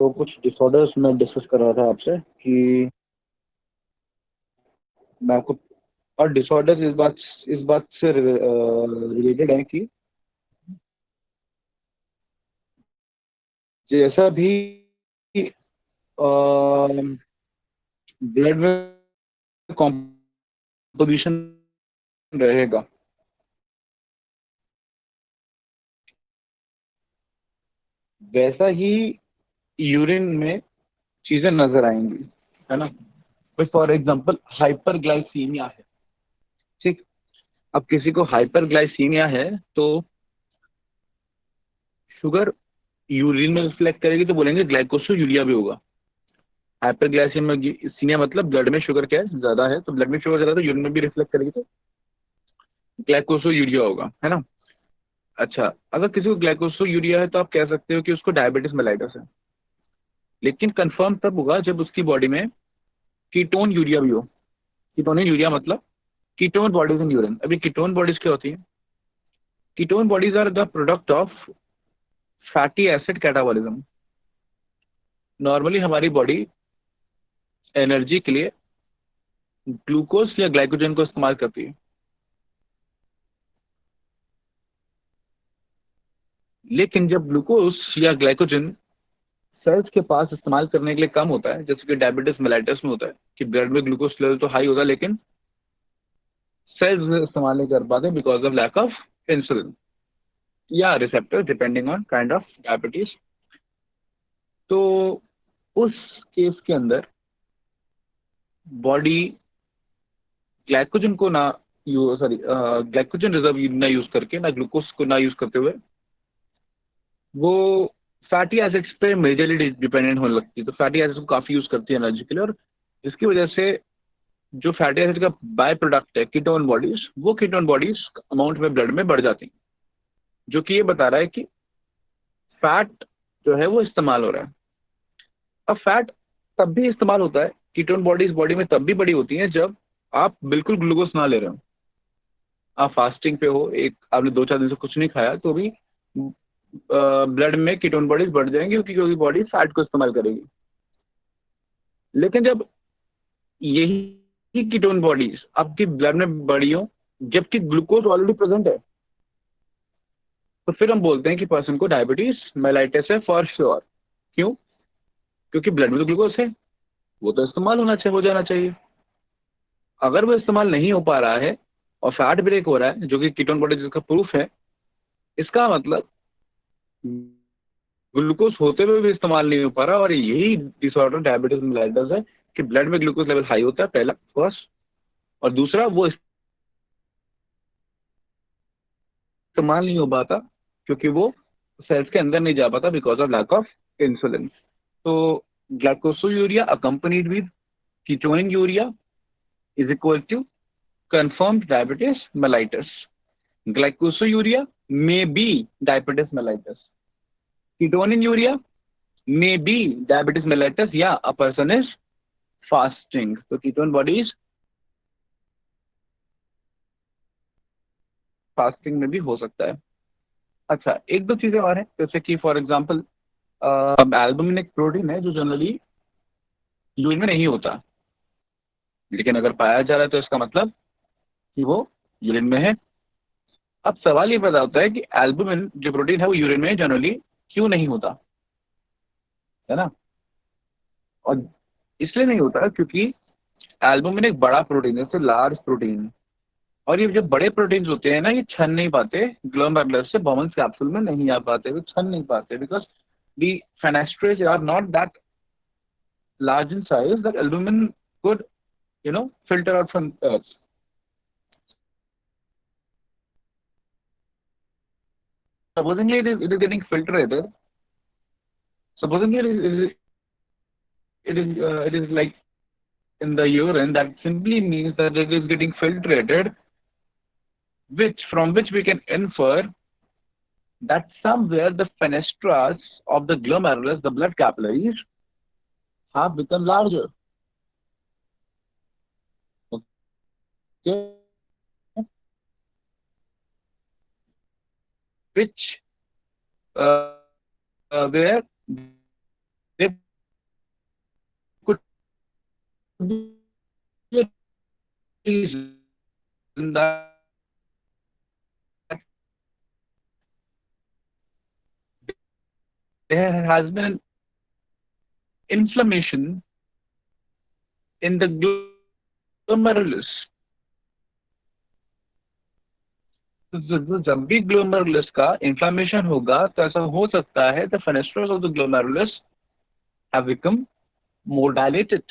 तो कुछ डिसऑर्डर्स मैं डिस्कस कर रहा था आपसे कि मैं आपको, और डिसऑर्डर्स इस बात से रिलेटेड है कि जैसा भी ब्लड में कॉम्पोजिशन रहेगा, वैसा ही यूरिन में चीजें नजर आएंगी, है ना। फॉर एग्जांपल हाइपरग्लाइसीमिया है, ठीक। अब किसी को हाइपरग्लाइसीमिया है तो शुगर यूरिन में रिफ्लेक्ट करेगी, तो बोलेंगे ग्लाइकोसोयूरिया भी होगा। हाइपरग्लाइसीमिया मतलब ब्लड में शुगर क्या है, ज्यादा है, तो ब्लड में शुगर ज्यादा है तो यूरिन में भी रिफ्लेक्ट करेगी, तो ग्लाइकोसोयूरिया होगा, है ना। अच्छा, अगर किसी को ग्लाइकोसोयूरिया है तो आप कह सकते हो कि उसको डायबिटीज मेलाइटस है, लेकिन कंफर्म तब होगा जब उसकी बॉडी में कीटोन यूरिया भी हो। कीटोन यूरिया मतलब कीटोन बॉडीज इन यूरिन। अभी कीटोन बॉडीज क्या होती है? Ketone bodies are the product of fatty acid catabolism. Normally हमारी बॉडी एनर्जी के लिए ग्लूकोज या ग्लाइकोजन को इस्तेमाल करती है, लेकिन जब ग्लूकोज या ग्लाइकोजन सेल्स के पास इस्तेमाल करने के लिए कम होता है, जैसे कि डायबिटीज मेलाइटस में होता है कि ब्लड में ग्लूकोज लेवल तो हाई होता है लेकिन सेल्स इस्तेमाल नहीं कर पाते because of lack of insulin या receptor, depending on kind of diabetes. तो उस केस के अंदर बॉडी ग्लाइकोजन को ना यू सॉरी ग्लाइकोजन रिजर्व ना यूज करके, ना ग्लूकोज को ना यूज करते हुए, वो फैटी एसिड्स पे मेजरली डिपेंडेंट होने लगती है। तो फैटी एसिड्स को काफी यूज करती है एनर्जी के लिए, और जिसकी वजह से जो फैटी एसिड का बाय प्रोडक्ट है कीटोन बॉडीज, वो कीटोन बॉडीज अमाउंट में ब्लड में बढ़ जाती हैं, जो कि ये बता रहा है कि फैट जो है वो इस्तेमाल हो रहा है। अब फैट तब भी इस्तेमाल होता है, कीटोन बॉडीज बॉडी में तब भी बड़ी होती हैं जब आप बिल्कुल ग्लूकोज ना ले रहे हो। आप फास्टिंग पे हो, एक आपने 2-4 दिन से कुछ नहीं खाया, तो भी ब्लड में कीटोन बॉडीज बढ़ जाएंगी, क्योंकि बॉडी फैट को इस्तेमाल करेगी। लेकिन जब यही कीटोन बॉडीज आपकी ब्लड में बढ़ी हो जबकि ग्लूकोज ऑलरेडी प्रेजेंट है, तो फिर हम बोलते हैं कि पर्सन को डायबिटीज मेलाइटिस है फॉर श्योर। क्यों? क्योंकि ब्लड में तो ग्लूकोज है, वो तो इस्तेमाल होना चाहिए, हो जाना चाहिए। अगर वो इस्तेमाल नहीं हो पा रहा है और फैट ब्रेक हो रहा है, जो कि कीटोन बॉडीज का प्रूफ है, इसका मतलब ग्लूकोज होते हुए भी इस्तेमाल नहीं हो पा रहा, और यही डिसऑर्डर डायबिटीज मेलाइटस है कि ब्लड में ग्लूकोज लेवल हाई होता है, पहला फर्स्ट। और दूसरा, वो इस्तेमाल नहीं हो पाता क्योंकि वो सेल्स के अंदर नहीं जा पाता because of lack of insulin. तो glycosuria accompanied with ketonuria is equal to confirmed diabetes mellitus. Glycosuria may be diabetes mellitus. Ketonuria may be diabetes mellitus, या a person is fasting, तो ketone bodies fasting में भी हो सकता है। अच्छा, एक दो चीजें और हैं, जैसे कि फॉर एग्जांपल एल्बुमिन एक प्रोटीन है जो जनरली यूरिन में नहीं होता, लेकिन अगर पाया जा रहा है तो इसका मतलब कि वो यूरिन में है। अब सवाल ये पैदा होता है कि एल्बुमिन जो प्रोटीन है वो यूरिन में जनरली क्यों नहीं होता, है ना। और इसलिए नहीं होता क्योंकि एल्बुमिन एक बड़ा प्रोटीन है, जैसे लार्ज प्रोटीन। और ये जो बड़े प्रोटीन्स होते हैं ना, ये छन नहीं पाते, ग्लोमेरुलर से बोमन्स कैप्सूल में नहीं आ पाते, वो छन नहीं पाते because the fenestrations are not that large in size that albumin could filter out from earth. Supposingly it is getting filtrated. Supposingly it is like in the urine, that simply means that it is getting filtrated, which from which we can infer that somewhere the fenestras of the glomerulus, the blood capillaries, have become larger. Okay, which where they be a reason that there has been an inflammation in the glomerulus. तो जब भी glomerulus का inflammation होगा तो ऐसा हो सकता है the fenestrals of the glomerulus have become more dilated,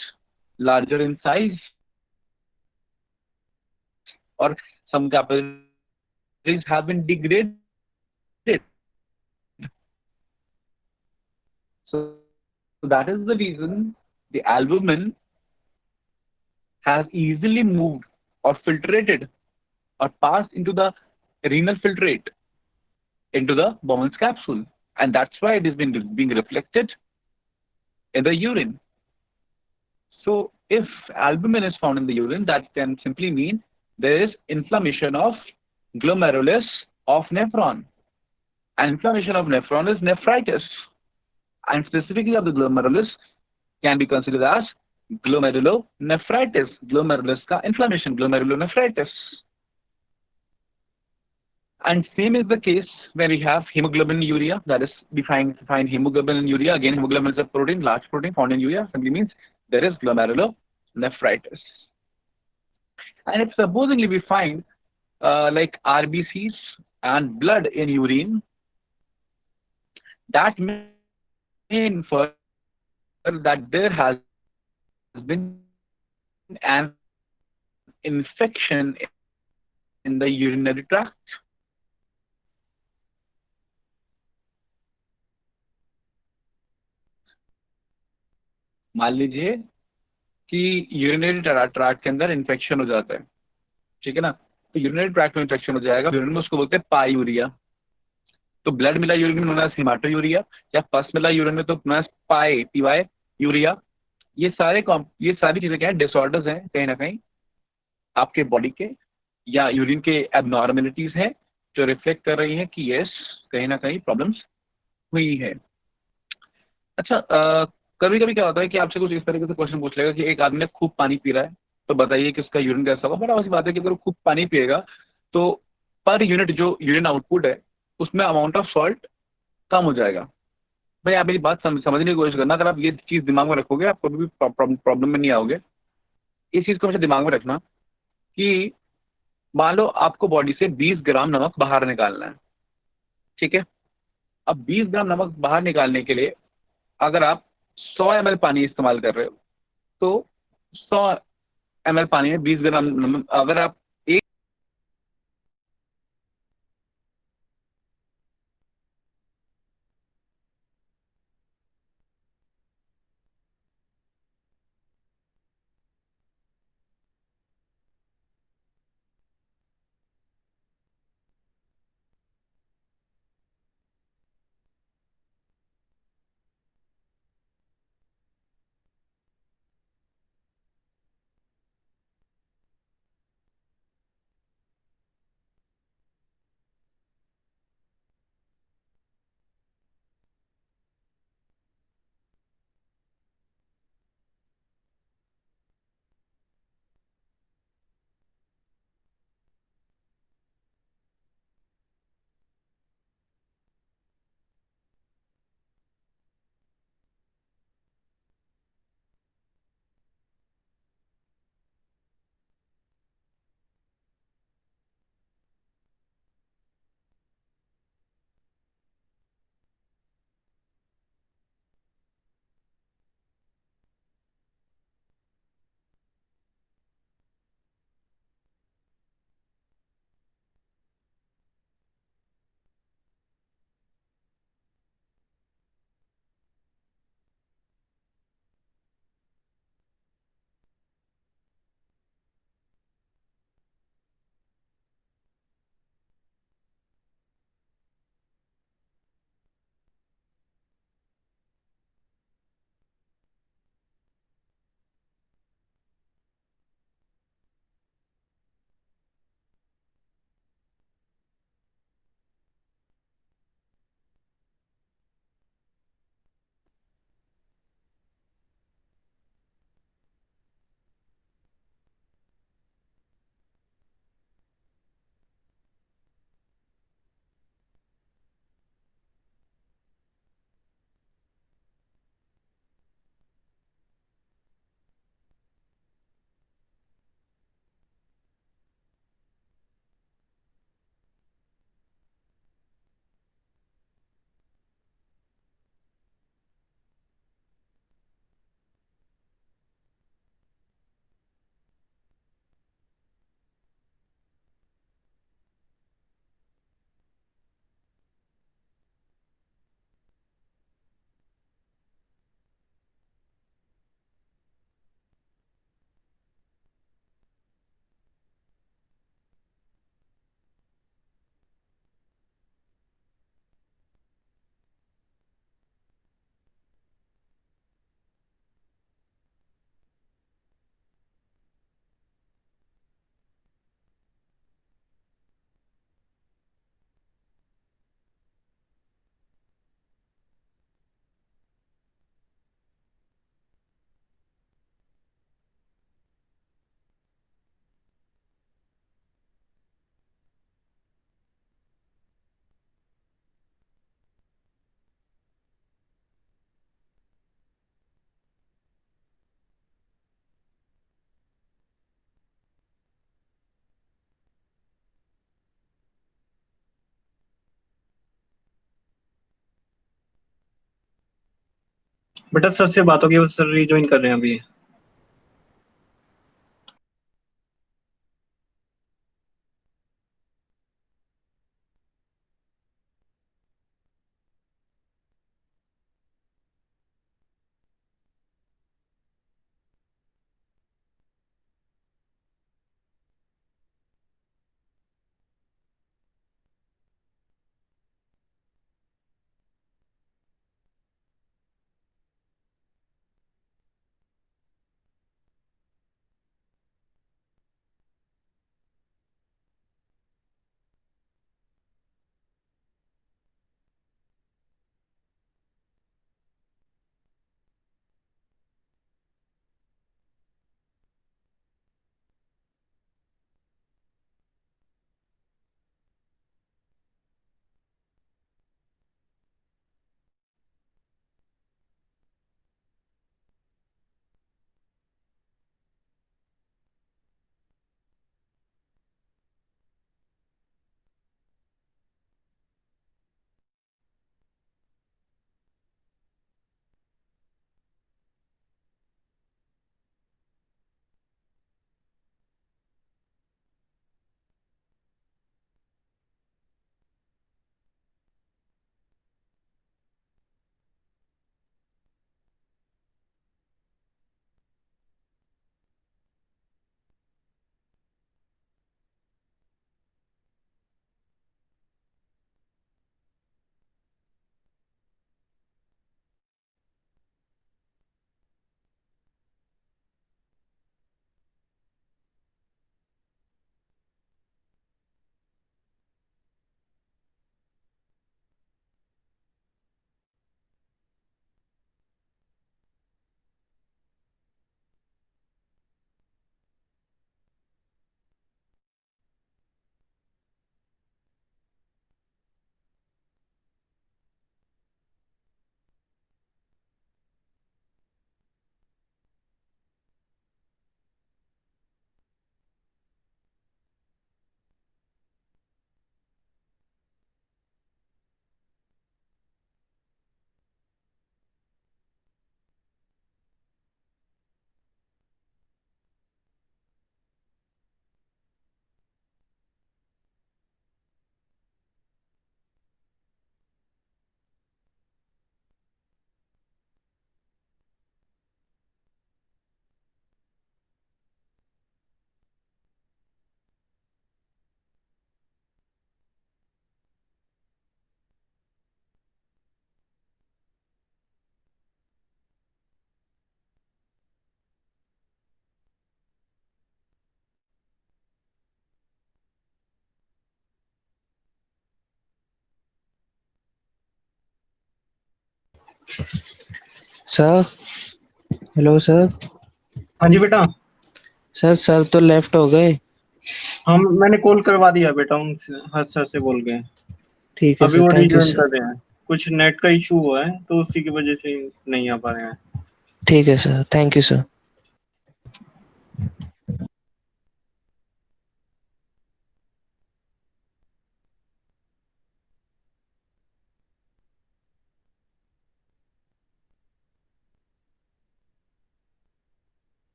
larger in size, or some capillaries have been degraded. So that is the reason the albumin has easily moved or filtrated or passed into the renal filtrate into the Bowman's capsule. And that's why it is being reflected in the urine. So if albumin is found in the urine, that can simply mean there is inflammation of glomerulus of nephron. And inflammation of nephron is nephritis. And specifically of the glomerulus can be considered as glomerulonephritis. Glomerulus ka inflammation, glomerulonephritis. And same is the case when we have hemoglobin urea, that is we find hemoglobin in urea. Again, hemoglobin is a protein, large protein found in urea, simply means there is glomerulonephritis. And if supposedly we find like RBCs and blood in urine, that may infer that there has been an infection in the urinary tract. मान लीजिए कि urinary tract के अंदर infection हो जाता है, ठीक है ना, तो यूरिनरी ट्रैक्ट में इन्फेक्शन हो जाएगा, यूरिन में उसको बोलते हैं पायूरिया। तो ब्लड मिला यूरिन में हिमाटोयूरिया, या पस मिला यूरिन में तो पाई पीवाई यूरिया। ये सारी चीजें क्या है, डिसऑर्डर्स हैं कहीं ना कहीं आपके बॉडी के, या यूरिन के एबनॉर्मेलिटीज हैं जो रिफ्लेक्ट कर रही हैं कि यस कहीं ना कहीं प्रॉब्लम्स हुई है। अच्छा, कभी कभी क्या होता है कि आपसे कुछ इस तरीके से क्वेश्चन पूछ लेगा कि एक आदमी ने खूब पानी पी रहा है, तो बताइए कि उसका यूरिन कैसा होगा। बड़ा ऐसी बात है कि अगर वो खूब पानी पिएगा तो पर यूनिट जो यूरिन आउटपुट है उसमें अमाउंट ऑफ सॉल्ट कम हो जाएगा। भाई आप मेरी बात समझने की कोशिश करना, अगर आप ये चीज़ दिमाग में रखोगे आप कभी भी प्रॉब्लम में नहीं आओगे। इस चीज़ को हमेशा दिमाग में रखना कि मान लो आपको बॉडी से 20 ग्राम नमक बाहर निकालना है, ठीक है। अब 20 ग्राम नमक बाहर निकालने के लिए अगर आप 100 ml पानी इस्तेमाल कर रहे हो, तो 100 ml पानी में 20 ग्राम नमक, अगर आप एक बेटा सर से बात होगी, वो सर रिज्वाइन कर रहे हैं अभी। सर। Hello sir. हाँ जी बेटा। सर तो लेफ्ट हो गए। हम मैंने कॉल करवा दिया बेटा उनसे, हर सर से बोल के। ठीक है अभी सर, वो थैंक यू रिज्वाइन सर। कर रहे हैं। कुछ नेट का इशू हुआ है तो उसी की वजह से नहीं आ पा रहे हैं। ठीक है सर, थैंक यू सर।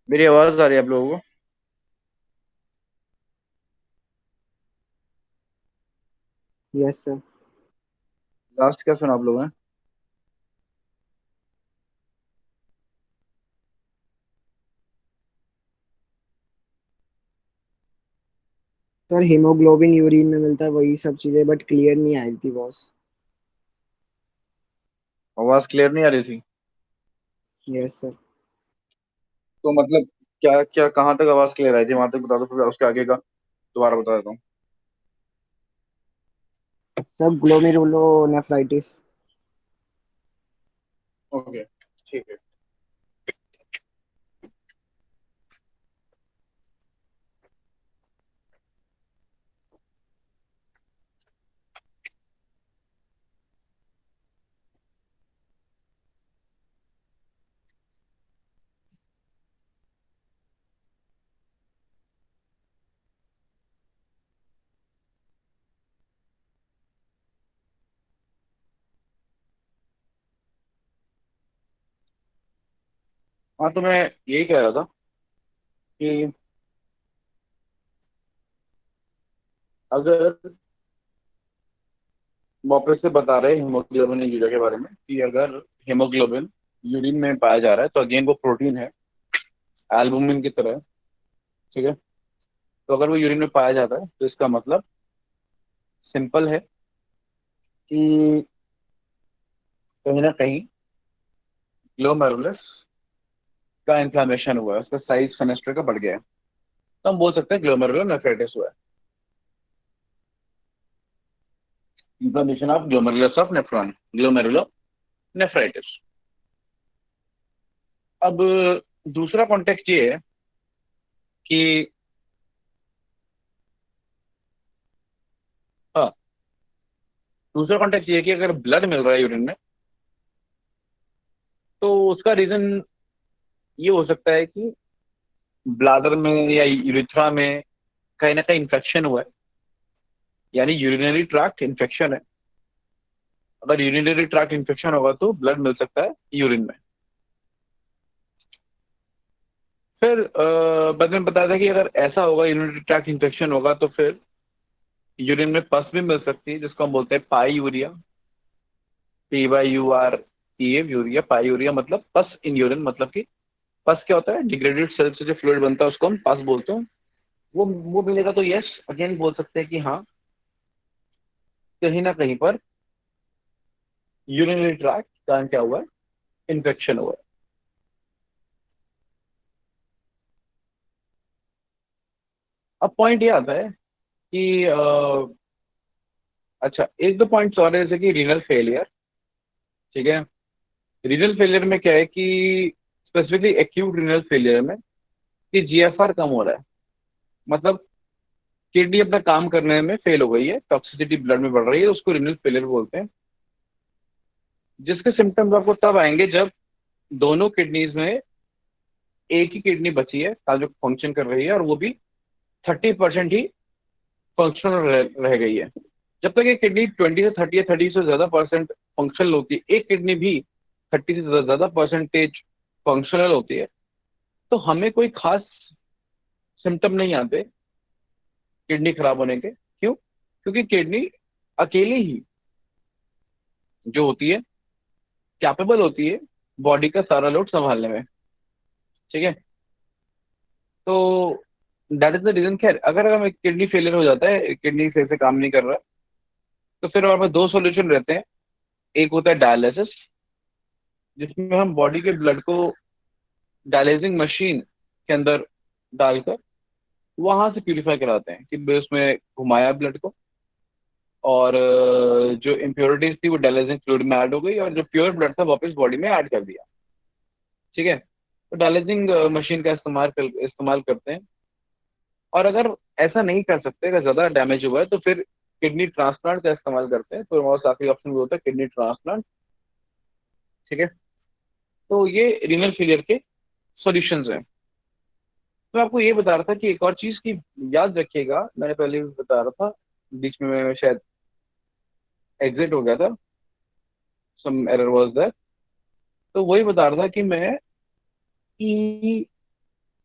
मेरी आवाज आ रही है आप लोगों को? Yes sir. लास्ट क्या सुना आप लोगों ने? सर हीमोग्लोबिन यूरिन में मिलता है, वही सब चीजें, बट क्लियर नहीं आई थी बॉस। आवाज क्लियर नहीं आ रही थी? Yes sir. तो मतलब क्या क्या कहाँ तक आवाज क्लियर आई थी वहां तक बता दो, फिर उसके आगे का दोबारा बता देता हूँ। सब ग्लोमेरुलो नेफ्राइटिस। ओके, ठीक है। हाँ, तो मैं यही कह रहा था कि अगर वापस से बता रहे हीमोग्लोबिन यूरिया के बारे में कि अगर हीमोग्लोबिन यूरिन में पाया जा रहा है तो अगेन वो प्रोटीन है, एल्बुमिन की तरह है, ठीक है। तो अगर वो यूरिन में पाया जाता है तो इसका मतलब सिंपल है कि कहीं ना कहीं ग्लोमेरुलस का इन्फ्लामेशन हुआ है, उसका साइज फेनेस्टर का बढ़ गया है, तो हम बोल सकते हैं ग्लोमेरुलर नेफ्राइटिस हुआ है, inflammation of glomerulus of nephron, glomerular nephritis. अब दूसरा कॉन्टेक्स्ट ये है कि हाँ, दूसरा कॉन्टेक्स्ट ये है कि अगर ब्लड मिल रहा है यूरिन में तो उसका रीजन ये हो सकता है कि ब्लाडर में या यूरिथ्रा में कहीं ना कहीं इन्फेक्शन हुआ है, यानी यूरिनरी ट्रैक्ट इन्फेक्शन है। अगर यूरिनरी ट्रैक्ट इन्फेक्शन होगा तो ब्लड मिल सकता है यूरिन में। फिर बाद में बताया था कि अगर ऐसा होगा, यूरिनरी ट्रैक्ट इन्फेक्शन होगा, तो फिर यूरिन में पस भी मिल सकती है, जिसको हम बोलते हैं पाई यूरिया, PYUREA, यूरिया, पाई यूरिया मतलब पस इन यूरिन, मतलब कि पस क्या होता है, डिग्रेडेड सेल से जो फ्लूइड बनता है उसको हम पस बोलते हैं। वो मिलेगा तो यस अगेन बोल सकते हैं कि हाँ, कहीं ना कहीं पर यूरिनरी ट्रैक्ट का क्या हुआ है, इन्फेक्शन हुआ है। अब पॉइंट ये आता है कि अच्छा, एक दो पॉइंट्स और है, जैसे कि रीनल फेलियर, ठीक है। रीनल फेलियर में क्या है कि स्पेसिफिकली एक्यूट रीनल फेलियर में कि GFR कम हो रहा है, मतलब किडनी अपना काम करने में फेल हो गई है, टॉक्सिसिटी ब्लड में बढ़ रही है, उसको रीनल फेलियर बोलते हैं। जिसके सिम्टम्स आपको तब आएंगे जब दोनों किडनीज में एक ही किडनी बची है जो फंक्शन कर रही है, और वो भी 30% ही फंक्शनल रह गई है। जब तक एक किडनी 20 से 30 या 30 से ज्यादा परसेंट फंक्शनल होती है, एक किडनी भी 30 से ज्यादा परसेंटेज फंक्शनल होती है, तो हमें कोई खास सिम्टम नहीं आते किडनी खराब होने के। क्यों? क्योंकि किडनी अकेली ही जो होती है, कैपेबल होती है बॉडी का सारा लोड संभालने में, ठीक है। तो दैट इज द रीजन। खैर, अगर हमें किडनी फेलियर हो जाता है, किडनी सही से काम नहीं कर रहा, तो फिर हमारे पास दो सॉल्यूशन रहते हैं। एक होता है डायलिसिस, जिसमें हम बॉडी के ब्लड को डायलिसिंग मशीन के अंदर डालकर वहां से प्यूरिफाई कराते हैं कि भाई उसमें घुमाया ब्लड को, और जो इम्प्योरिटीज थी वो डायलिसिंग फ्लूइड में ऐड हो गई, और जो प्योर ब्लड था वापस बॉडी में ऐड कर दिया, ठीक है। तो डायलिसिंग मशीन का इस्तेमाल करते हैं। और अगर ऐसा नहीं कर सकते, अगर ज़्यादा डैमेज हुआ है, तो फिर किडनी ट्रांसप्लांट का इस्तेमाल करते हैं। तो हमारे पास आखिरी ऑप्शन भी होता है किडनी ट्रांसप्लांट, ठीक है। तो ये रीनल फेलियर के सॉल्यूशंस हैं। तो मैं आपको ये बता रहा था कि एक और चीज़ की याद रखिएगा, मैंने पहले भी बता रहा था, बीच में मैं शायद एग्जिट हो गया था, सम एरर वाज देयर। तो वही बता रहा था कि मैं कि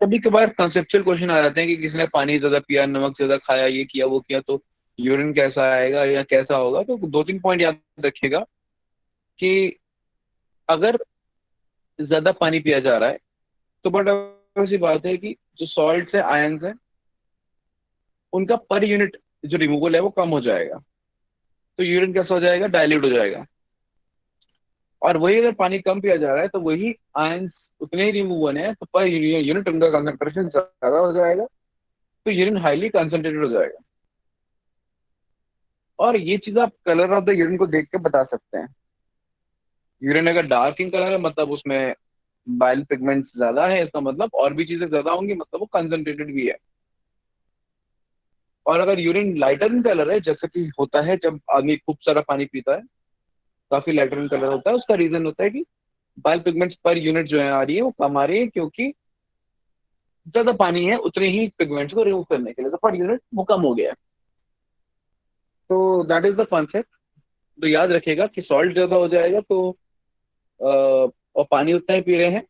कभी कभार कंसेप्चुअल क्वेश्चन आ जाते हैं कि किसी ने पानी ज़्यादा पिया, नमक ज़्यादा खाया, ये किया वो किया, तो यूरिन कैसा आएगा या कैसा होगा। तो दो तीन पॉइंट याद रखिएगा कि अगर ज्यादा पानी पिया जा रहा है तो बट ऐसी बात है कि जो सॉल्ट है, आयंस है, उनका पर यूनिट जो रिमूवल है वो कम हो जाएगा, तो यूरिन कैसा हो जाएगा, डायल्यूट हो जाएगा। और वही अगर पानी कम पिया जा रहा है तो वही आयंस उतने ही रिमूव होने हैं, तो पर यूनिट उनका कंसंट्रेशन ज्यादा हो जाएगा, तो यूरिन हाईली कंसंट्रेटेड हो जाएगा। और ये चीज आप कलर ऑफ द यूरिन को देख के बता सकते हैं। यूरिन अगर डार्क इन कलर है मतलब उसमें बाइल पिगमेंट्स ज्यादा है, इसका मतलब और भी चीजें ज्यादा होंगी, मतलब वो कंसंट्रेटेड भी है। और अगर यूरिन लाइटर इन कलर है, जैसे कि होता है जब आदमी खूब सारा पानी पीता है, काफी लाइटर इन कलर होता है, उसका रीजन होता है कि बाइल पिगमेंट्स पर यूनिट जो है आ रही है वो कम आ रही है, क्योंकि ज्यादा पानी है उतने ही पिगमेंट्स को रिमूव करने के लिए, तो पर यूनिट वो कम हो गया है। तो दैट इज द कॉन्सेप्ट। तो याद रखिएगा कि सॉल्ट ज्यादा हो जाएगा तो और पानी उतना ही पी रहे हैं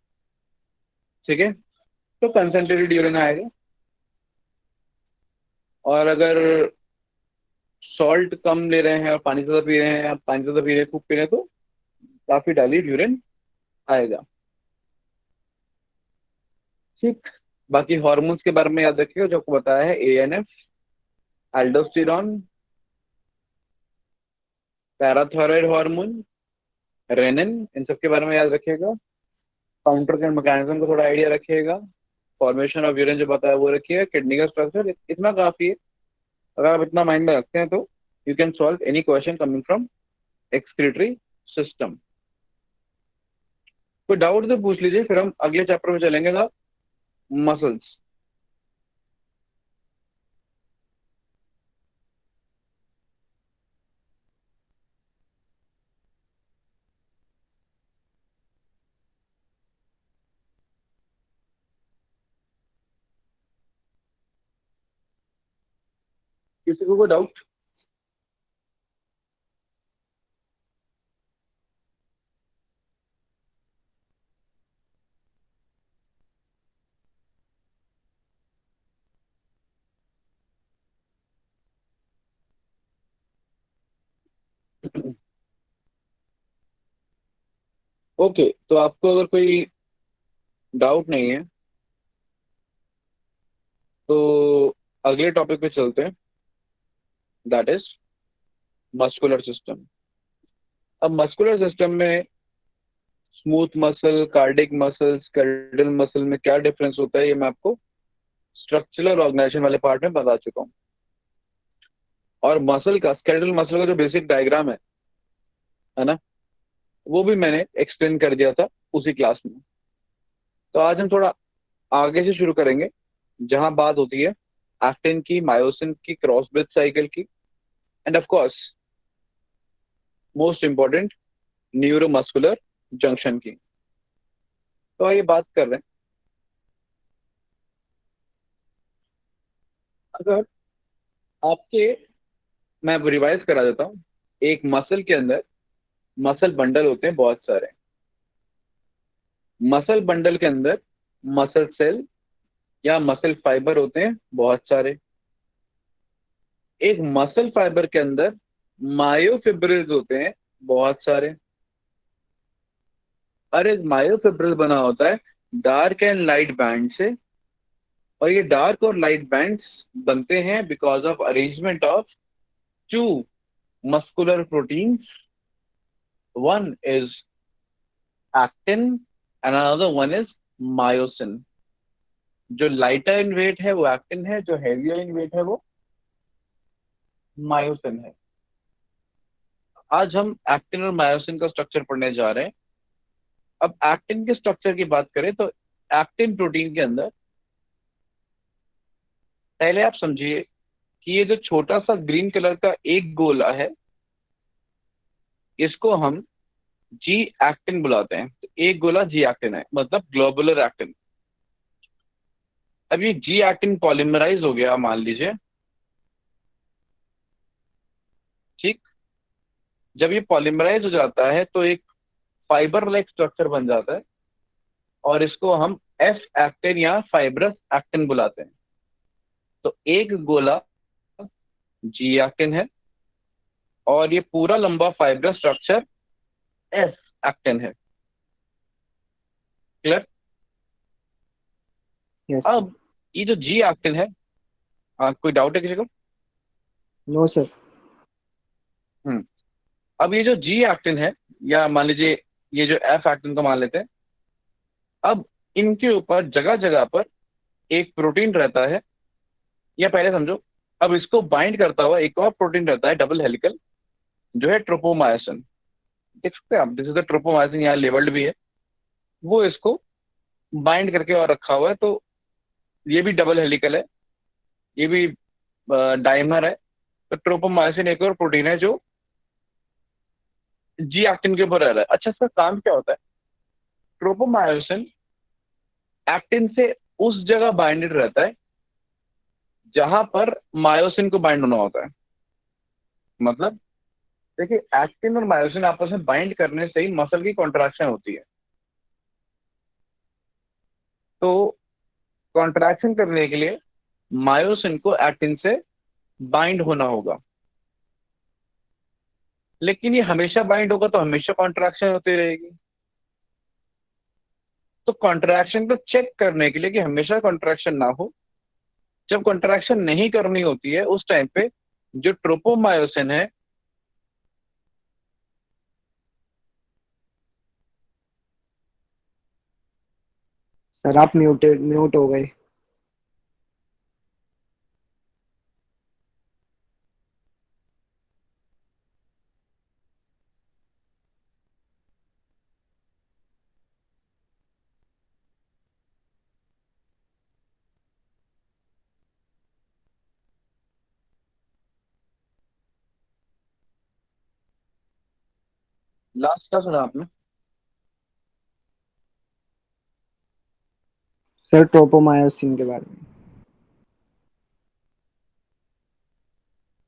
ठीक है, तो कंसंट्रेटेड यूरिन आएगा। और अगर सॉल्ट कम ले रहे हैं और पानी ज़्यादा पी रहे हैं, या पानी ज़्यादा पी रहे हैं, खूब पी रहे हैं, तो काफ़ी डाइल्यूट यूरिन आएगा। ठीक। बाकी हॉर्मोन्स के बारे में याद रखिएगा, जो आपको बताया है, ANF, aldosterone, parathyroid hormone, renin, इन सब के बारे में याद रखिएगा। काउंटर के मैकेनिज्म को थोड़ा आइडिया रखिएगा। फॉर्मेशन ऑफ यूरिन जो बताया वो रखिएगा। किडनी का स्ट्रक्चर, इतना काफ़ी है। अगर आप इतना माइंड में रखते हैं तो you can solve any question coming from excretory system. कोई डाउट तो पूछ लीजिए, फिर हम अगले चैप्टर में चलेंगे ना, मसल्स। किसी को कोई डाउट? ओके, तो आपको अगर कोई डाउट नहीं है तो अगले टॉपिक पे चलते हैं, दैट इज मस्कुलर सिस्टम। अब मस्कुलर सिस्टम में smooth muscle, cardiac muscle, skeletal muscle में क्या डिफरेंस होता है, ये मैं आपको स्ट्रक्चरल ऑर्गेनाइजेशन वाले पार्ट में बता चुका हूँ। और मसल का, स्केलेटल मसल का जो बेसिक डायग्राम है ना, वो भी मैंने एक्सप्लेन कर दिया था उसी क्लास में। तो आज हम थोड़ा आगे से शुरू करेंगे, जहां बात होती है एक्टिन की, मायोसिन की, क्रॉस ब्रिज साइकिल की, end of course most important, neuromuscular junction की। तो आइए बात कर रहे हैं। अगर आपके, मैं रिवाइज करा देता हूँ, एक मसल के अंदर मसल बंडल होते हैं बहुत सारे। मसल बंडल के अंदर मसल सेल या मसल फाइबर होते हैं बहुत सारे। एक मसल फाइबर के अंदर मायोफिब्रिल्स होते हैं बहुत सारे। और एक मायोफिब्रिल बना होता है डार्क एंड लाइट बैंड से। और ये डार्क और लाइट बैंड्स बनते हैं because of arrangement of two muscular proteins. One is actin and another one is myosin. जो लाइटर इन वेट है वो एक्टिन है, जो हेवियर इन वेट है वो मायोसिन है। आज हम एक्टिन और मायोसिन का स्ट्रक्चर पढ़ने जा रहे हैं। अब एक्टिन के स्ट्रक्चर की बात करें तो एक्टिन प्रोटीन के अंदर पहले आप समझिए कि ये जो छोटा सा ग्रीन कलर का एक गोला है, इसको हम जी एक्टिन बुलाते हैं। तो एक गोला जी एक्टिन है, मतलब ग्लोबुलर एक्टिन। अब ये जी एक्टिन पॉलीमराइज हो गया मान लीजिए, ठीक। जब ये पॉलीमराइज हो जाता है तो एक फाइबर लाइक स्ट्रक्चर बन जाता है, और इसको हम एफ एक्टिन या फाइब्रस एक्टिन बुलाते हैं। तो एक गोला जी एक्टिन है, और ये पूरा लंबा फाइब्रस स्ट्रक्चर एफ एक्टिन है। क्लियर? Yes sir. अब ये जो जी एक्टिन है, कोई डाउट है किसी को? No sir. हम्म। अब ये जो जी एक्टिन है, या मान लीजिए ये जो एफ एक्टिन को मान लेते हैं, अब इनके ऊपर जगह जगह पर एक प्रोटीन रहता है। या पहले समझो, अब इसको बाइंड करता हुआ एक और प्रोटीन रहता है डबल हेलिकल, जो है ट्रोपोमायोसिन। देख सकते हैं आप, दिस इज द ट्रोपोमायोसिन, यहाँ लेबल्ड भी है। वो इसको बाइंड करके और रखा हुआ है। तो ये भी डबल हेलिकल है, ये भी डाइमर है। तो ट्रोपोमायोसिन एक और प्रोटीन है जो जी एक्टिन के ऊपर रह रहा है। अच्छा, इसका काम क्या होता है? ट्रोपोमायोसिन एक्टिन से उस जगह बाइंडेड रहता है जहां पर मायोसिन को बाइंड होना होता है। मतलब देखिए, एक्टिन और मायोसिन आपस में बाइंड करने से ही मसल की कॉन्ट्रैक्शन होती है। तो कॉन्ट्रैक्शन करने के लिए मायोसिन को एक्टिन से बाइंड होना होगा, लेकिन ये हमेशा बाइंड होगा तो हमेशा कॉन्ट्रैक्शन होती रहेगी। तो कॉन्ट्रैक्शन को चेक करने के लिए कि हमेशा कॉन्ट्रैक्शन ना हो, जब कॉन्ट्रैक्शन नहीं करनी होती है उस टाइम पे जो ट्रोपोमायोसिन है सर आप म्यूट हो गए। लास्ट का सुना आपने? सर ट्रोपोमायोसिन के बारे में।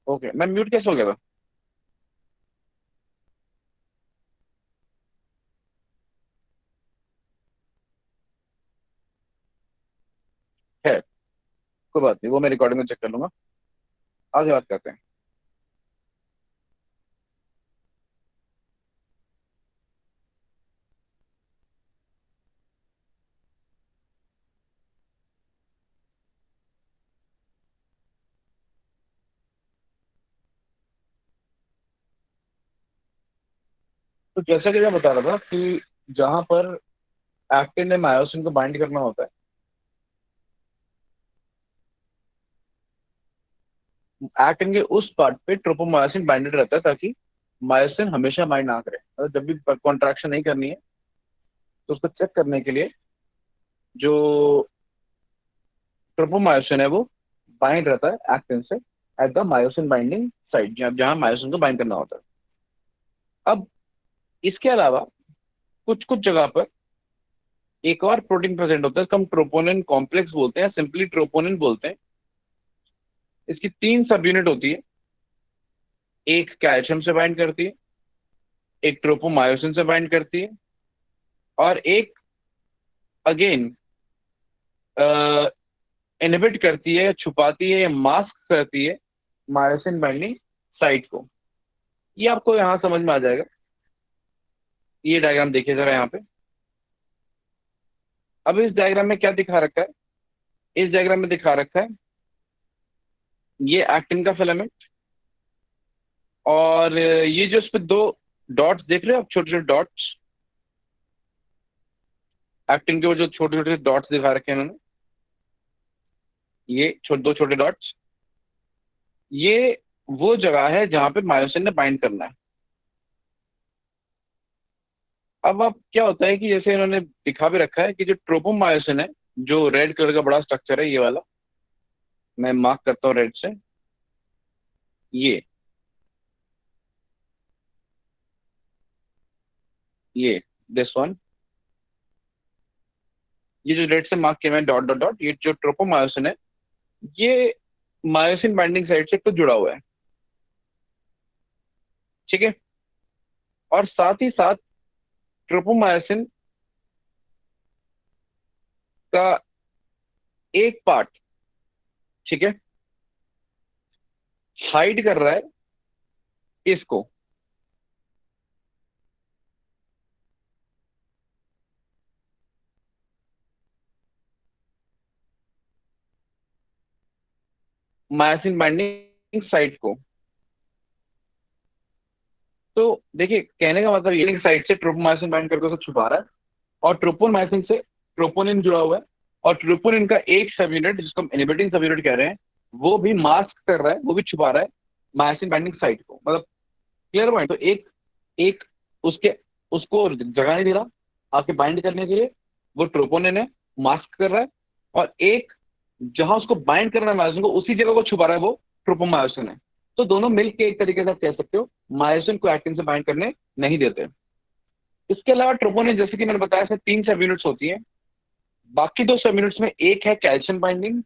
ओके, मैं म्यूट कैसे हो गया था? है, कोई बात नहीं, वो मैं रिकॉर्डिंग में चेक कर लूंगा। आगे बात करते हैं। तो जैसा कि मैं बता रहा था कि जहां पर एक्टिन ने मायोसिन को बाइंड करना होता है, एक्टिन के उस पार्ट पे ट्रोपोमायोसिन बाइंडेड रहता है ताकि मायोसिन हमेशा बाइंड ना करे। मतलब जब भी कॉन्ट्रैक्शन नहीं करनी है तो उसको चेक करने के लिए जो ट्रोपोमायोसिन है वो बाइंड रहता है एक्टिन से at the myosin binding site, जहाँ जहाँ मायोसिन को बाइंड करना होता है। अब इसके अलावा कुछ कुछ जगह पर एक और प्रोटीन प्रेजेंट होता है, इसको हम ट्रोपोनिन कॉम्प्लेक्स बोलते हैं, सिंपली ट्रोपोनिन बोलते हैं। इसकी तीन सब यूनिट होती है, एक कैल्शियम से बाइंड करती है, एक ट्रोपोमायोसिन से बाइंड करती है, और एक अगेन इनहिबिट करती है, छुपाती है या मास्क करती है मायोसिन बाइंडिंग साइट को। ये आपको यहाँ समझ में आ जाएगा। ये डायग्राम देखिए जरा यहाँ पे। अब इस डायग्राम में क्या दिखा रखा है? इस डायग्राम में दिखा रखा है ये एक्टिन का फिलामेंट, और ये जो इस पे दो डॉट्स देख रहे हो आप, छोटे छोटे डॉट्स, एक्टिन के वो जो छोटे छोटे डॉट्स दिखा रखे हैं इन्होंने, ये दो छोटे डॉट्स, ये वो जगह है जहां पे मायोसिन ने बाइंड करना है। अब क्या होता है कि जैसे इन्होंने दिखा भी रखा है कि जो ट्रोपोमायोसिन है, जो रेड कलर का बड़ा स्ट्रक्चर है ये वाला, मैं मार्क करता हूँ रेड से, ये दिस वन, ये जो रेड से मार्क किया मैंने डॉट डॉट डॉट, ये जो ट्रोपोमायोसिन है ये मायोसिन बाइंडिंग साइट से तो जुड़ा हुआ है, ठीक है। और साथ ही साथ ट्रोपोमायोसिन का एक पार्ट, ठीक है, हाइड कर रहा है इसको, मायोसिन बाइंडिंग साइट को। तो देखिए कहने का मतलब ये साइड से ट्रोपोमायोसिन बाइंड करके उसे छुपा रहा है, और ट्रोपोमायोसिन से ट्रोपोनिन जुड़ा हुआ है, और ट्रोपोनिन का एक सब यूनिट जिसको हम इनहिबिटिंग सब यूनिट कह रहे हैं वो भी मास्क कर रहा है, वो भी छुपा रहा है मायोसिन बाइंडिंग साइट को। मतलब क्लियर पॉइंट। तो एक एक उसके उसको जगह नहीं दे रहा आपके बाइंड करने के लिए, वो ट्रोपोनिन है, मास्क कर रहा है, और एक जहां उसको बाइंड करना है मायोसिन को उसी जगह को छुपा रहा है वो ट्रोपोमायोसिन है। तो दोनों मिलकर एक तरीके से आप कह सकते हो मायोसिन को एक्टिन से बाइंड करने नहीं देते। इसके अलावा ट्रोपोनिन जैसे कि मैंने बताया इसमें तीन सब यूनिट्स होती हैं, बाकी दो सब यूनिट्स में एक है कैल्शियम बाइंडिंग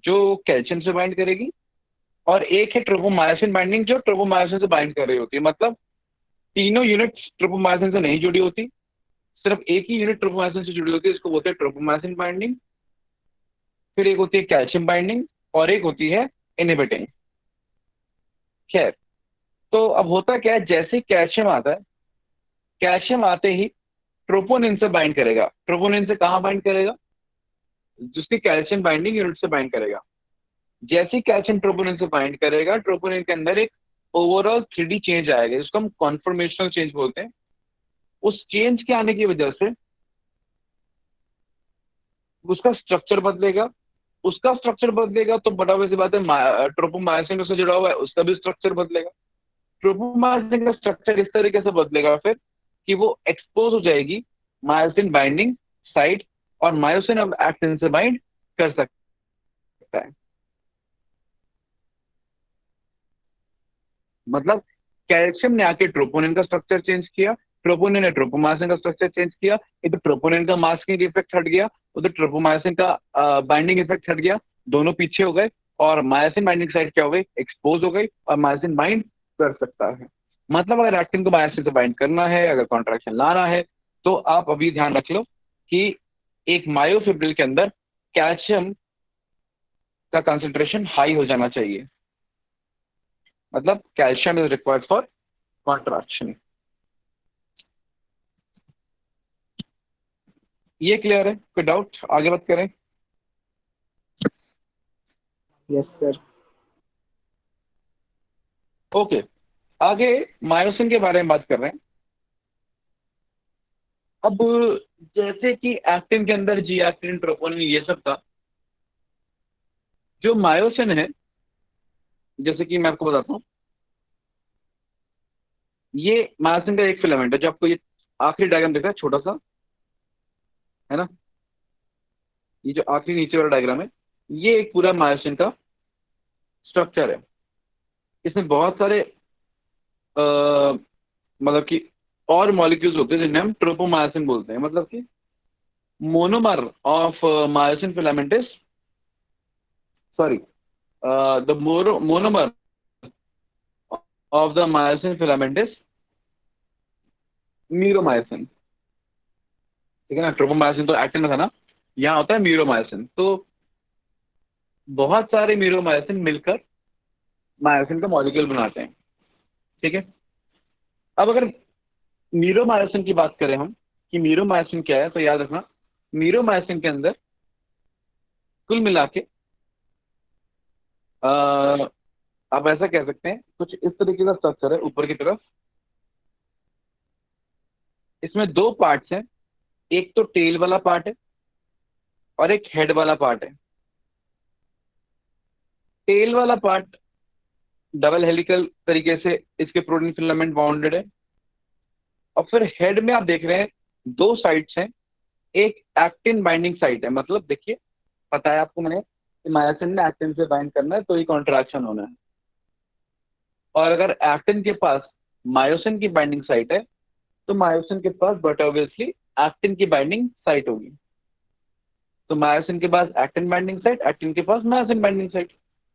जो कैल्शियम से बाइंड करेगी, और एक है ट्रोपोमायोसिन बाइंडिंग जो ट्रोपोमायोसिन से बाइंड कर रही होती है। मतलब तीनों यूनिट्स ट्रोपोमायोसिन से नहीं जुड़ी होती, सिर्फ एक ही यूनिट ट्रोपोमाइसिन से जुड़ी होती है, इसको बोलते हैं ट्रोपोमाइसिन बाइंडिंग। फिर एक होती है कैल्शियम बाइंडिंग और एक होती है इनहिबिटिंग। खैर, तो अब होता क्या है, जैसे कैल्शियम आता है, कैल्शियम आते ही ट्रोपोनिन से बाइंड करेगा। ट्रोपोनिन से कहाँ बाइंड करेगा? जिसकी कैल्शियम बाइंडिंग यूनिट से बाइंड करेगा। जैसे ही कैल्शियम ट्रोपोनिन से बाइंड करेगा, ट्रोपोनिन के अंदर एक ओवरऑल 3D चेंज आएगा, जिसको हम कॉन्फर्मेशनल चेंज बोलते हैं। उस चेंज के आने की वजह से उसका स्ट्रक्चर बदलेगा। उसका स्ट्रक्चर बदलेगा तो बड़ा वैसी बात है, ट्रोपोमायोसिन उससे जुड़ा हुआ है, उसका भी स्ट्रक्चर बदलेगा। ट्रोपोमायोसिन का स्ट्रक्चर इस तरीके से बदलेगा फिर कि वो एक्सपोज हो जाएगी मायोसिन बाइंडिंग साइट, और मायोसिन अब एक्टिन से बाइंड कर सकता है। मतलब कैल्शियम ने आके ट्रोपोनिन का स्ट्रक्चर चेंज किया, ट्रोपोनिन ने ट्रोपोमायोसिन का स्ट्रक्चर चेंज किया। इधर ट्रोपोनिन का मास्किंग इफेक्ट हट गया, उधर ट्रोपोमायोसिन का बाइंडिंग इफेक्ट हट गया, दोनों पीछे हो गए, और मायोसिन बाइंडिंग साइट क्या हो गई? एक्सपोज हो गई, और मायोसिन बाइंड कर सकता है। मतलब अगर एक्टिन को मायोसिन से बाइंड करना है, अगर कॉन्ट्रैक्शन लाना है, तो आप अभी ध्यान रख लो कि एक मायोफिब्रिल के अंदर कैल्शियम का कंसेंट्रेशन हाई हो जाना चाहिए। मतलब calcium is required for contraction. ये क्लियर है? कोई डाउट? आगे बात करें। Yes sir. ओके, आगे मायोसिन के बारे में बात कर रहे हैं। अब जैसे कि एक्टिन के अंदर जी एक्टिन, ट्रोपोनिन, ये सब था, जो मायोसिन है, जैसे कि मैं आपको बताता हूँ, ये मायोसिन का एक फिलामेंट है। जो आपको ये आखिरी डायग्राम दिख रहा है छोटा सा, है ना, ये जो आखिरी नीचे वाला डायग्राम है, ये एक पूरा मायोसिन का स्ट्रक्चर है। इसमें बहुत सारे मतलब कि और मॉलिक्यूल्स होते हैं जिन्हें हम ट्रोपोमायोसिन बोलते हैं। मतलब कि monomer of myosin filaments, sorry, the monomer of the myosin filaments meromyosin. ठीक है ना, ट्रोपोमायोसिन तो एक्टिन में था ना, यहाँ होता है मीरोमायोसिन। तो बहुत सारे मीरोमायोसिन मिलकर मायोसिन का मॉलिक्यूल बनाते हैं। ठीक है, अब अगर मीरोमायोसिन की बात करें हम कि मीरोमायोसिन क्या है, तो याद रखना, मीरोमायोसिन के अंदर कुल मिला के आप ऐसा कह सकते हैं, कुछ इस तरीके का स्ट्रक्चर है ऊपर की तरफ। इसमें दो पार्ट्स हैं, एक तो टेल वाला पार्ट है और एक हेड वाला पार्ट है। टेल वाला पार्ट डबल हेलिकल तरीके से इसके प्रोटीन फिलामेंट बाउंडेड है, और फिर हेड में आप देख रहे हैं दो साइड्स हैं। एक एक्टिन बाइंडिंग साइट है, मतलब देखिए, पता है आपको मैंने कि मायोसिन ने एक्टिन से बाइंड करना है तो ही कॉन्ट्रैक्शन होना है। और अगर एक्टिन के पास मायोसिन की बाइंडिंग साइट है, तो मायोसिन के पास बट ऑब्वियसली एक्टिन की बाइंडिंग साइट होगी। तो मायोसिन के पास एक्टिन बाइंडिंग साइट, एक्टिन के पास मायोसिन बाइंडिंग साइट।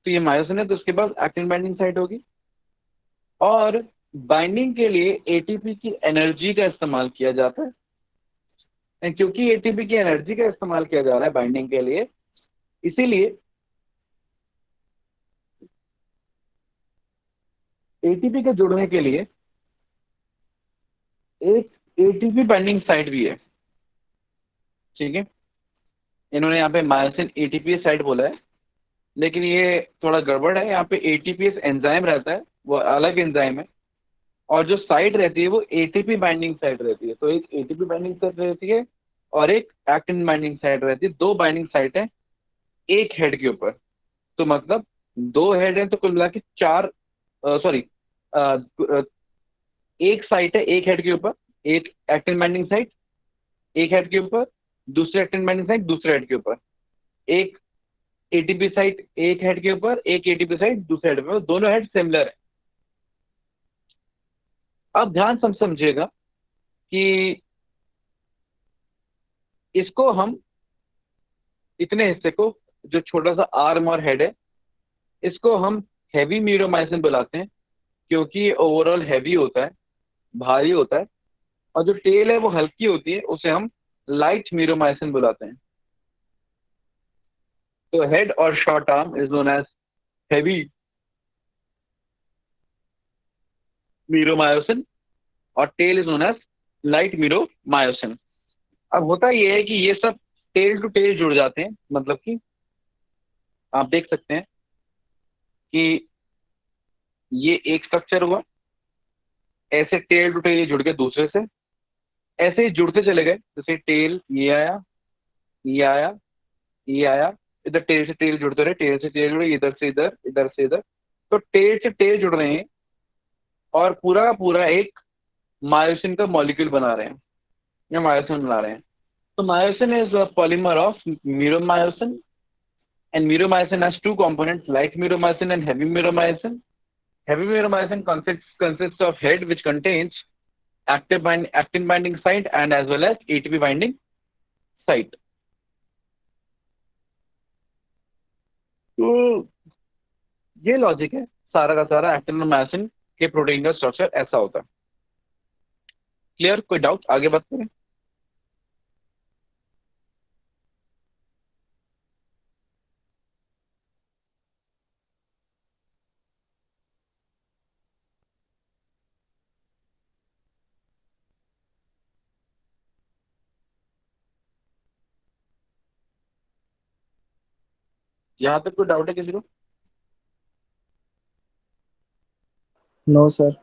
तो ये मायोसिन है तो उसके पास एक्टिन बाइंडिंग साइट होगी। और बाइंडिंग के लिए एटीपी की एनर्जी का इस्तेमाल किया जाता है। And क्योंकि एटीपी की एनर्जी का इस्तेमाल किया जा रहा है बाइंडिंग के लिए, इसीलिए एटीपी के जुड़ने के लिए एक एटीपी बाइंडिंग साइट भी है। ठीक है, इन्होंने यहाँ पे मायोसिन एटीपी साइट बोला है, लेकिन ये थोड़ा गड़बड़ है। यहाँ पे एटीपीएस एंजाइम रहता है, वो अलग एंजाइम है, और जो साइट रहती है वो एटीपी बाइंडिंग साइट रहती है। तो एक एटीपी बाइंडिंग साइट रहती है और एक एक्टिन बाइंडिंग साइट रहती है। दो बाइंडिंग साइट है एक हेड के ऊपर। तो मतलब दो हेड है तो कुल मिला के चार, सॉरी, एक साइट है एक हेड के ऊपर, एक एक्टिन बाइंडिंग साइट एक हेड के ऊपर, दूसरे एक्टिन बाइंडिंग साइट दूसरे हेड के ऊपर, एक एटीपी साइट एक हेड के ऊपर, एक एटीपी साइट दूसरे हेड के ऊपर, दोनों हेड सिमिलर है। अब ध्यान समझिएगा कि इसको हम, इतने हिस्से को, जो छोटा सा आर्म और हेड है, इसको हम हैवी मीरोमाइसिन बुलाते हैं, क्योंकि ओवरऑल हैवी होता है, भारी होता है, और जो टेल है वो हल्की होती है, उसे हम लाइट मीरोमाइसिन बुलाते हैं। तो हेड और short arm is known as heavy meromyosin और tail is known as light meromyosin. अब होता ये है कि ये सब टेल टू टेल जुड़ जाते हैं, मतलब कि आप देख सकते हैं कि ये एक स्ट्रक्चर हुआ, ऐसे टेल टू टेल जुड़ के दूसरे से ऐसे ही जुड़ते चले गए। जैसे टेल ये आया, ये आया, ये आया, इधर टेल से टेल जुड़ते रहे, टेल से टेल जुड़े, इधर से इधर, इधर से इधर। तो टेल से टेल जुड़ रहे हैं और पूरा का पूरा एक मायोसिन का मॉलिक्यूल बना रहे हैं या मायोसिन बना रहे हैं। तो myosin is a polymer of meromyosin, and myromycin has two components, light myromycin and heavy myromycin. Heavy myromycin consists of head, which contains actin binding site and as well as ATP binding site. तो ये logic है सारा का सारा। Actin और myosin के protein का structure ऐसा होता है। क्लियर? कोई डाउट? आगे बात करें। यहाँ तक कोई डाउट है किसी को? No sir.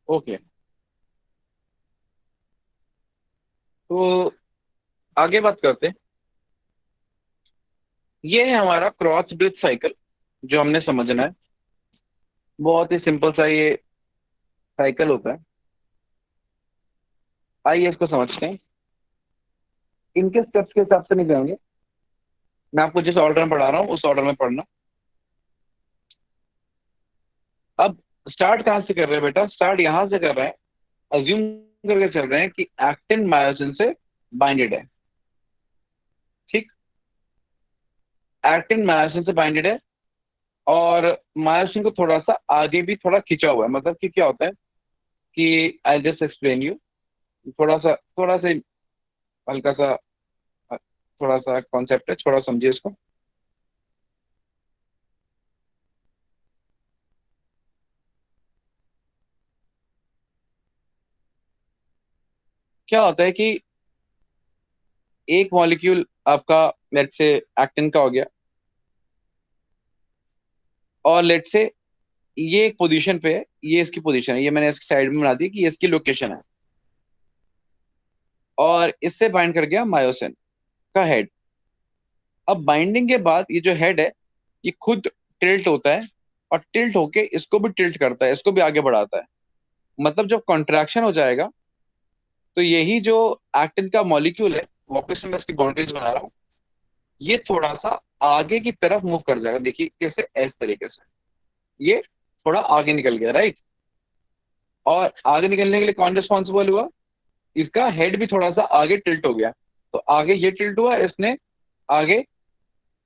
ओके, तो आगे बात करते हैं। ये है हमारा क्रॉस ब्रिज साइकिल जो हमने समझना है। बहुत ही सिंपल सा ये साइकिल होता है। आइए इसको समझते हैं। इनके स्टेप्स के हिसाब से नहीं जाएंगे, मैं आपको जिस ऑर्डर में पढ़ा रहा हूँ उस ऑर्डर में पढ़ना। अब स्टार्ट कहाँ से कर रहे हैं बेटा? स्टार्ट यहां से कर रहे हैं, अज्यूम करके चल रहे हैं कि एक्टिन मायोसिन से बाइंडेड है। ठीक, एक्टिन मायोसिन से बाइंडेड है और मायोसिन को थोड़ा सा आगे भी थोड़ा खिंचा हुआ है। मतलब कि क्या होता है कि आई जस्ट एक्सप्लेन यू, थोड़ा सा हल्का सा थोड़ा सा कॉन्सेप्ट है, थोड़ा समझिए इसको। क्या होता है कि एक मॉलिक्यूल आपका लेट से एक्टिन का हो गया और लेट से ये एक पोजीशन पे है, ये इसकी पोजीशन है, ये मैंने इसकी साइड में बना दी कि ये इसकी लोकेशन है, और इससे बाइंड कर गया मायोसिन का हेड। अब बाइंडिंग के बाद ये जो हेड है ये खुद टिल्ट होता है और टिल्ट होके इसको भी टिल्ट करता है, इसको भी आगे बढ़ाता है। मतलब जब कॉन्ट्रैक्शन हो जाएगा तो यही जो एक्टिन का मॉलिक्यूल है, वापस से मैं इसकी बाउंड्रीज बना रहा हूँ, ये थोड़ा सा आगे की तरफ मूव कर जाएगा। देखिए कैसे, इस तरीके से ये थोड़ा आगे निकल गया, राइट। और आगे निकलने के लिए कौन रिस्पॉन्सिबल हुआ? इसका हेड भी थोड़ा सा आगे टिल्ट हो गया, तो आगे ये टिल्ट हुआ, इसने आगे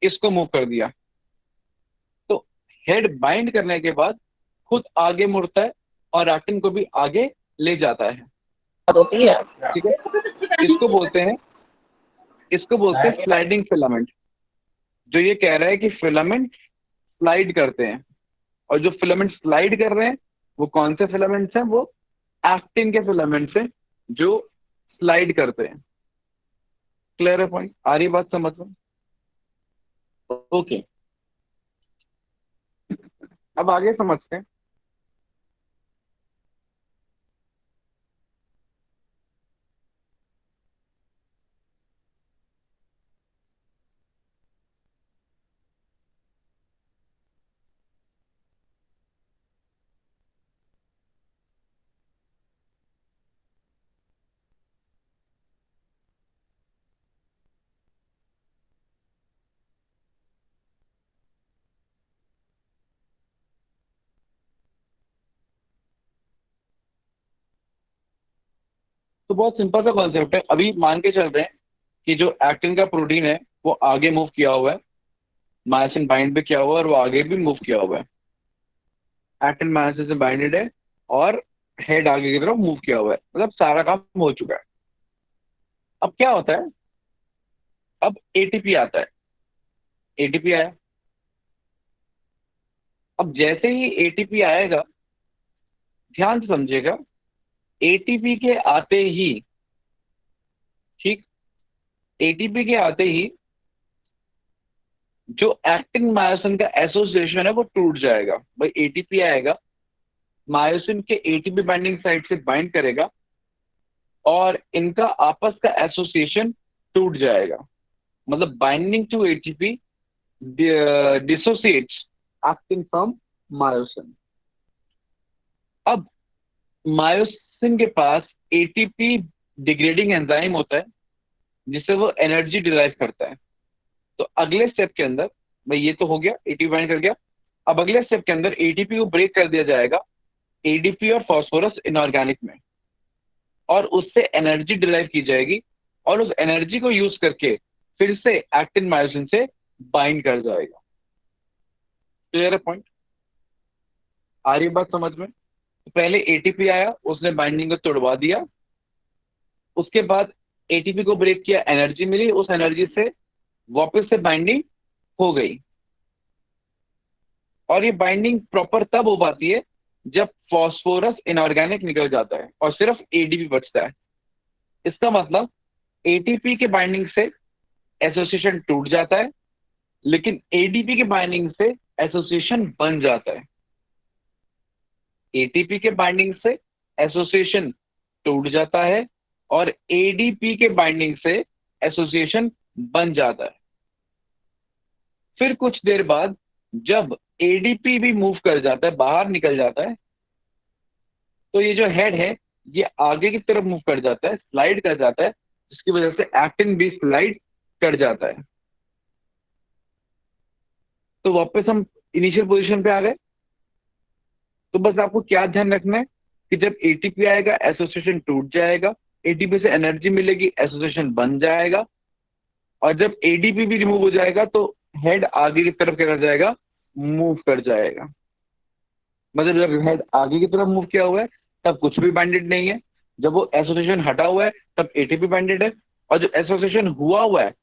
इसको मूव कर दिया। तो हेड बाइंड करने के बाद खुद आगे मुड़ता है और एक्टिन को भी आगे ले जाता है। ठीक है, इसको बोलते हैं स्लाइडिंग फिलामेंट। जो ये कह रहा है कि फिलामेंट स्लाइड करते हैं, और जो फिलामेंट स्लाइड कर रहे हैं वो कौन से फिलामेंट्स हैं? वो एक्टिन के फिलामेंट्स हैं जो स्लाइड करते हैं। क्लियर है पॉइंट? आ रही बात समझ में? ओके, अब आगे समझते हैं। तो बहुत सिंपल सा कॉन्सेप्ट है। अभी मान के चल रहे हैं कि जो एक्टिन का प्रोटीन है वो आगे मूव किया हुआ है, मायोसिन बाइंड भी किया हुआ है और वो आगे भी मूव किया हुआ है। एक्टिन मायोसिन से बाइंडेड है और हेड आगे की तरफ मूव किया हुआ है, मतलब सारा काम हो चुका है। अब क्या होता है, अब एटीपी आता है। एटीपी आया। अब जैसे ही एटीपी आएगा, ध्यान से समझिएगा, एटीपी के आते ही, ठीक, एटीपी के आते ही जो एक्टिन मायोसिन का एसोसिएशन है वो टूट जाएगा। भाई एटीपी आएगा, मायोसिन के एटीपी बाइंडिंग साइट से बाइंड करेगा और इनका आपस का एसोसिएशन टूट जाएगा। मतलब binding to ATP dissociates actin from myosin. अब मायोसिन के पास एटीपी डिग्रेडिंग एंजाइम होता है जिससे वो एनर्जी डिराइव करता है। तो अगले स्टेप के अंदर, भाई ये तो हो गया, एटीपी बाइंड कर गया। अब अगले स्टेप के अंदर एटीपी को ब्रेक कर दिया जाएगा एडीपी और फास्फोरस इनऑर्गेनिक में, और उससे एनर्जी डिराइव की जाएगी और उस एनर्जी को यूज करके फिर से एक्टिन मायोसिन से बाइंड कर जाएगा। क्लियर है पॉइंट? आ रही बात समझ में? तो पहले एटीपी आया, उसने बाइंडिंग को तोड़वा दिया। उसके बाद एटीपी को ब्रेक किया, एनर्जी मिली, उस एनर्जी से वापस से बाइंडिंग हो गई। और ये बाइंडिंग प्रॉपर तब हो पाती है जब फास्फोरस इनऑर्गेनिक निकल जाता है और सिर्फ एडीपी बचता है। इसका मतलब एटीपी के बाइंडिंग से एसोसिएशन टूट जाता है, लेकिन एडीपी के बाइंडिंग से एसोसिएशन बन जाता है। एटीपी के बाइंडिंग से एसोसिएशन टूट जाता है और एडीपी के बाइंडिंग से एसोसिएशन बन जाता है। फिर कुछ देर बाद जब एडीपी भी मूव कर जाता है, बाहर निकल जाता है, तो ये जो हेड है ये आगे की तरफ मूव कर जाता है, स्लाइड कर जाता है, जिसकी वजह से एक्टिन भी स्लाइड कर जाता है। तो वापस हम इनिशियल पोजीशन पे आ गए। तो बस आपको क्या ध्यान रखना है कि जब एटीपी आएगा एसोसिएशन टूट जाएगा, एटीपी से एनर्जी मिलेगी, एसोसिएशन बन जाएगा, और जब एडीपी भी रिमूव हो जाएगा तो हेड आगे की तरफ क्या कर जाएगा, मूव कर जाएगा। मतलब जब हेड आगे की तरफ मूव किया हुआ है तब कुछ भी बाइंडेड नहीं है, जब वो एसोसिएशन हटा हुआ है तब एटीपी बाइंडेड है, और जब एसोसिएशन हुआ हुआ है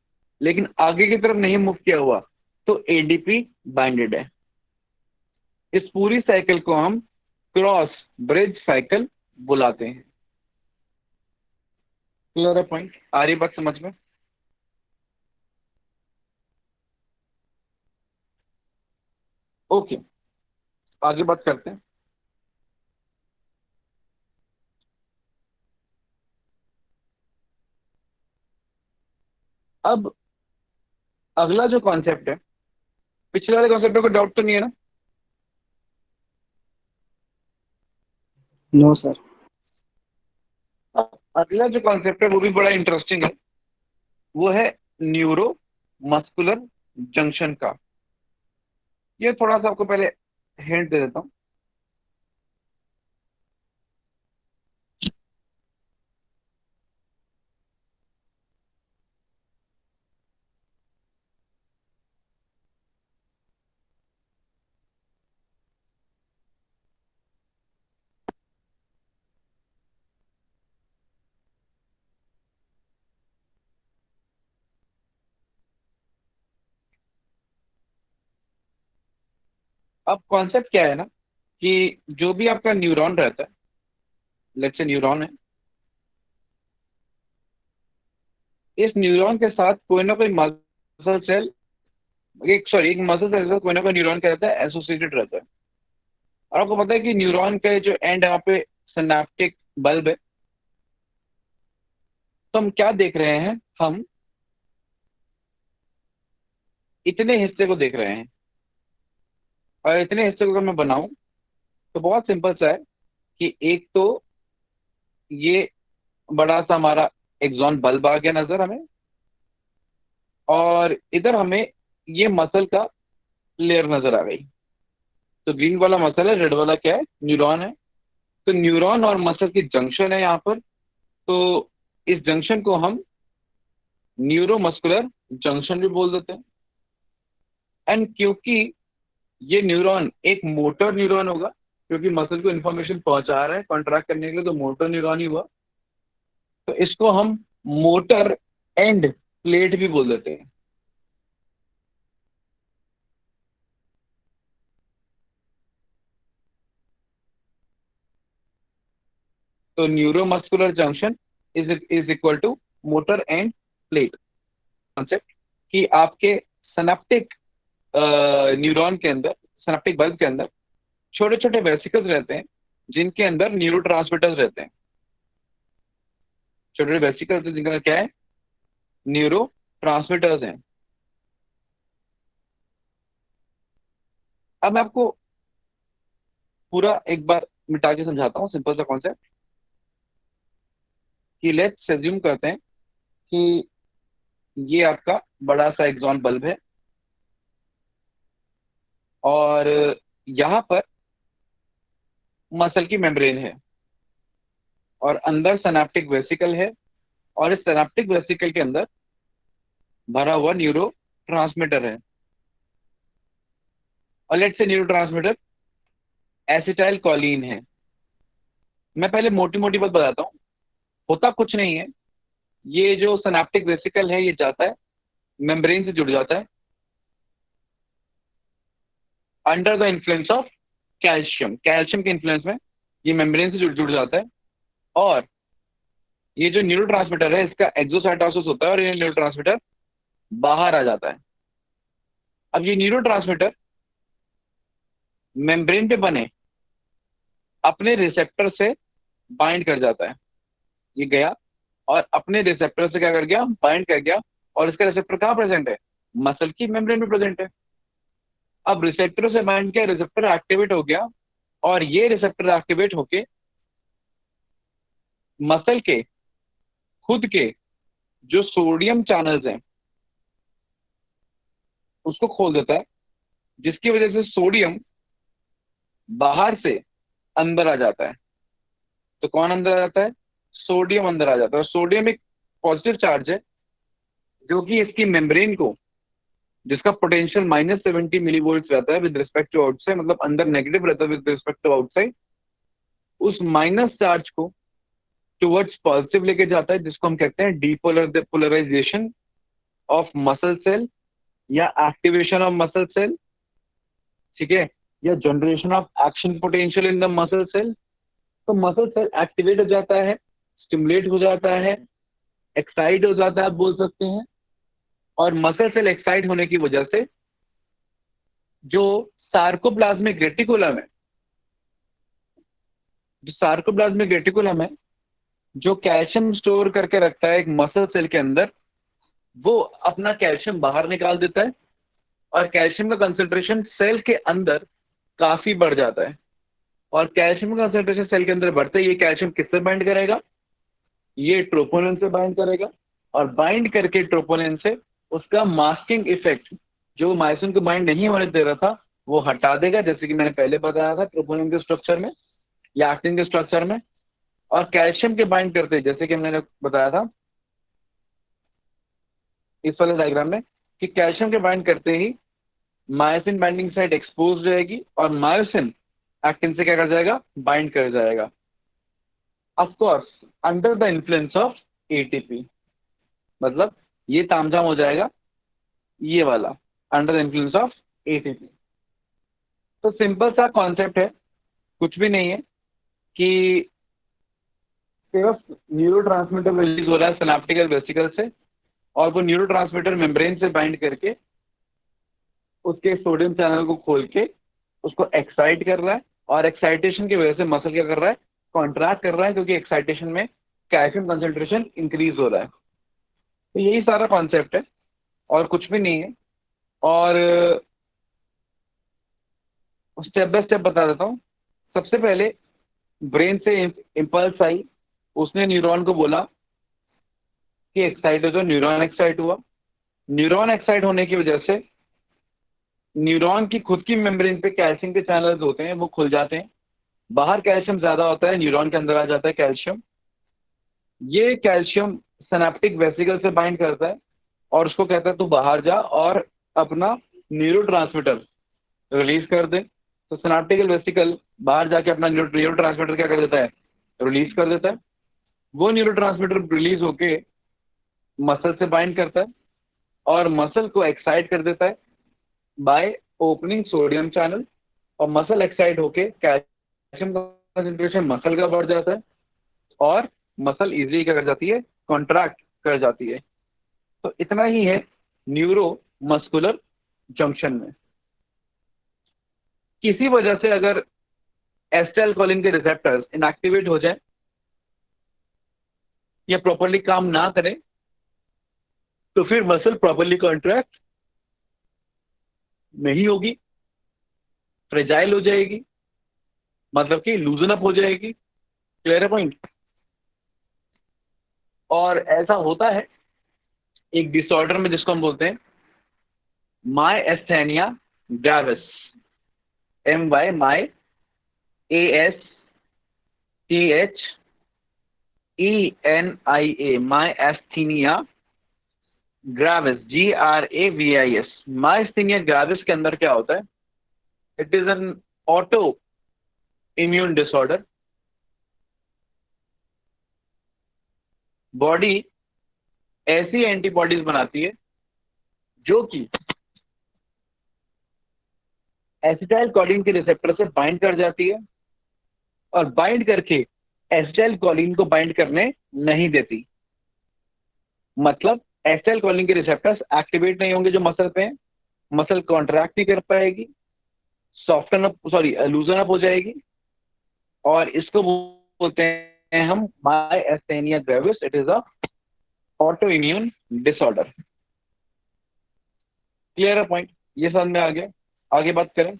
लेकिन आगे की तरफ नहीं मूव किया हुआ तो एडीपी बाइंडेड है। इस पूरी साइकिल को हम क्रॉस ब्रिज साइकिल बुलाते हैं। क्लियर है पॉइंट? आ रही बात समझ में? ओके, आगे बात करते हैं। अब अगला जो कॉन्सेप्ट है, पिछले वाले कॉन्सेप्ट में कोई डाउट तो नहीं है ना? No sir. अब अगला जो कॉन्सेप्ट है वो भी बड़ा इंटरेस्टिंग है, वो है न्यूरो मस्कुलर जंक्शन का। ये थोड़ा सा आपको पहले हिंट दे देता हूँ। अब कॉन्सेप्ट क्या है ना, कि जो भी आपका न्यूरॉन रहता है, लेट्स से न्यूरॉन है, इस न्यूरॉन के साथ कोई ना कोई मसल सेल, एक मसल सेल के साथ कोई ना कोई न्यूरॉन क्या रहता है, एसोसिएटेड रहता है। और आपको पता है कि न्यूरॉन का जो एंड यहाँ पे सिनेप्टिक बल्ब है। तो हम क्या देख रहे हैं, हम इतने हिस्से को देख रहे हैं, और इतने हिस्से को अगर मैं बनाऊं तो बहुत सिंपल सा है कि एक तो ये बड़ा सा हमारा एक्सॉन बल्ब आ गया नजर हमें, और इधर हमें ये मसल का लेयर नजर आ गई। तो ग्रीन वाला मसल है, रेड वाला क्या है, न्यूरॉन है। तो न्यूरॉन और मसल की जंक्शन है यहाँ पर। तो इस जंक्शन को हम न्यूरोमस्कुलर जंक्शन भी बोल देते हैं। एंड क्योंकि ये न्यूरॉन एक मोटर न्यूरॉन होगा, क्योंकि मसल को इन्फॉर्मेशन पहुंचा रहा है कॉन्ट्रैक्ट करने के लिए, तो मोटर न्यूरॉन ही हुआ। तो इसको हम मोटर एंड प्लेट भी बोल देते हैं। तो neuromuscular junction is equal to motor end plate concept, कि आपके सिनेप्टिक न्यूरॉन के अंदर, सिनेप्टिक बल्ब के अंदर छोटे छोटे वेसिकल्स रहते हैं जिनके अंदर न्यूरोट्रांसमीटर्स रहते हैं। छोटे छोटे वेसिकल्स जिनका अंदर क्या है, न्यूरो ट्रांसमीटर्स हैं। अब मैं आपको पूरा एक बार मिटा के समझाता हूँ, सिंपल सा कॉन्सेप्ट। कि लेट्स एज्यूम करते हैं कि ये आपका बड़ा सा एक्सॉन बल्ब है और यहाँ पर मसल की मेम्ब्रेन है और अंदर सिनेप्टिक वेसिकल है, और इस सिनेप्टिक वेसिकल के अंदर भरा हुआ न्यूरो ट्रांसमीटर है। और let's say neuro transmitter acetyl choline है। मैं पहले मोटी मोटी बात बताता हूँ, होता कुछ नहीं है। ये जो सिनेप्टिक वेसिकल है ये जाता है मेम्ब्रेन से जुड़ जाता है under the influence of calcium. Calcium के इन्फ्लुएंस में ये मेम्ब्रेन से जुड़ जाता है, और ये जो न्यूरोट्रांसमीटर है इसका एक्सोसाइटोसिस होता है और ये न्यूरोट्रांसमीटर बाहर आ जाता है। अब ये न्यूरोट्रांसमीटर मेम्ब्रेन पे बने अपने रिसेप्टर से बाइंड कर जाता है। ये गया और अपने रिसेप्टर से क्या कर गया, बाइंड कर गया, और इसका रिसेप्टर कहाँ प्रेजेंट है, मसल की मेम्ब्रेन में प्रेजेंट है। अब रिसेप्टर से बाइंड किया, रिसेप्टर एक्टिवेट हो गया, और ये रिसेप्टर एक्टिवेट होके मसल के खुद के जो सोडियम चैनल्स हैं उसको खोल देता है, जिसकी वजह से सोडियम बाहर से अंदर आ जाता है। तो कौन अंदर आ जाता है, सोडियम अंदर आ जाता है। और सोडियम एक पॉजिटिव चार्ज है जो कि इसकी मेम्ब्रेन को, जिसका पोटेंशियल -70 मिलीवोल्ट रहता है विद रिस्पेक्ट टू आउटसाइड, मतलब अंदर नेगेटिव रहता है विद रिस्पेक्ट टू आउटसाइड, उस माइनस चार्ज को टुवर्ड्स पॉजिटिव लेके जाता है, जिसको हम कहते हैं डीपोलराइजेशन ऑफ मसल सेल या एक्टिवेशन ऑफ मसल सेल, ठीक है, या generation of action potential in the muscle cell. तो मसल सेल एक्टिवेट हो जाता है, स्टिमुलेट हो जाता है, एक्साइट हो जाता है, आप बोल सकते हैं। और मसल सेल एक्साइट होने की वजह से जो सार्कोप्लाज्मिक रेटिकुलम है, जो सार्कोप्लाज्मिक रेटिकुलम है जो कैल्शियम स्टोर करके रखता है एक मसल सेल के अंदर, वो अपना कैल्शियम बाहर निकाल देता है, और कैल्शियम का कंसंट्रेशन सेल के अंदर काफी बढ़ जाता है। और कैल्शियम का कंसंट्रेशन सेल के अंदर बढ़ते ही ये कैल्शियम किससे बाइंड करेगा, ये ट्रोपोनिन से बाइंड करेगा, और बाइंड करके ट्रोपोनिन से उसका मास्किंग इफेक्ट जो मायोसिन को बाइंड नहीं होने दे रहा था वो हटा देगा, जैसे कि मैंने पहले बताया था ट्रोपोनिन के स्ट्रक्चर में या एक्टिन के स्ट्रक्चर में। और कैल्शियम के बाइंड करते जैसे कि मैंने बताया था इस वाले डायग्राम में कि कैल्शियम के बाइंड करते ही मायोसिन बाइंडिंग साइट एक्सपोज रहेगी और मायोसिन एक्टिन से क्या कर जाएगा, बाइंड कर जाएगा। Of course under the influence of ATP, मतलब ये तामझाम हो जाएगा ये वाला, under the influence of ATP. तो सिंपल सा कॉन्सेप्ट है, कुछ भी नहीं है कि सिर्फ न्यूरोट्रांसमीटर रिलीज हो रहा है सिनेप्टिक वेसिकल से, और वो न्यूरोट्रांसमीटर मेम्ब्रेन से बाइंड करके उसके सोडियम चैनल को खोल के उसको एक्साइट कर रहा है, और एक्साइटेशन की वजह से मसल क्या कर रहा है, कॉन्ट्रैक्ट कर रहा है, क्योंकि एक्साइटेशन में कैल्शियम कंसंट्रेशन इंक्रीज हो रहा है। तो यही सारा कॉन्सेप्ट है और कुछ भी नहीं है। और स्टेप बाय स्टेप बता देता हूँ। सबसे पहले ब्रेन से इम्पल्स आई, उसने न्यूरॉन को बोला कि एक्साइट हो जाओ, न्यूरॉन एक्साइट हुआ। न्यूरॉन एक्साइट होने की वजह से न्यूरॉन की खुद की मेम्ब्रेन पे कैल्शियम के चैनल्स होते हैं वो खुल जाते हैं, बाहर कैल्शियम ज्यादा होता है, न्यूरॉन के अंदर आ जाता है कैल्शियम। ये कैल्शियम सिनेप्टिक वेसिकल से बाइंड करता है और उसको कहता है तू बाहर जा और अपना न्यूरोट्रांसमीटर रिलीज कर दे। तो सिनाप्टिकल वेसिकल बाहर जाके अपना न्यूरो ट्रांसमीटर क्या कर देता है, रिलीज कर देता है। वो न्यूरो ट्रांसमीटर रिलीज होके मसल से बाइंड करता है और मसल को एक्साइट कर देता है बाय ओपनिंग सोडियम चैनल, और मसल एक्साइट होके कैल्शियम कंसंट्रेशन मसल का बढ़ जाता है और मसल इजीली क्या कर जाती है, कॉन्ट्रैक्ट कर जाती है। तो इतना ही है न्यूरो मस्कुलर जंक्शन में। किसी वजह से अगर एसिटाइल कोलिन के रिसेप्टर्स इनएक्टिवेट हो जाए या प्रॉपरली काम ना करें तो फिर मसल प्रॉपरली कॉन्ट्रैक्ट नहीं होगी, फ्रेजाइल हो जाएगी, मतलब कि लूजन अप हो जाएगी। क्लियर है पॉइंट? और ऐसा होता है एक डिसऑर्डर में जिसको हम बोलते हैं myasthenia gravis, MYASTHENIA, myasthenia gravis, GRAVIS। Myasthenia gravis के अंदर क्या होता है, it is an autoimmune disorder. Body ऐसी एंटीबॉडीज बनाती है जो कि एसिटाइल कोलिन के रिसेप्टर से बाइंड कर जाती है और बाइंड करके एसिटाइल कोलिन को बाइंड करने नहीं देती। मतलब एसिटाइल कोलिन के रिसेप्टर्स एक्टिवेट नहीं होंगे जो मसल पे हैं, मसल कॉन्ट्रैक्ट नहीं कर पाएगी, soften up sorry loosen up हो जाएगी, और इसको बोलते हैं हम myasthenia gravis. It is a autoimmune disorder. Clear है पॉइंट? ये समझ में आ गया? आगे बात करें।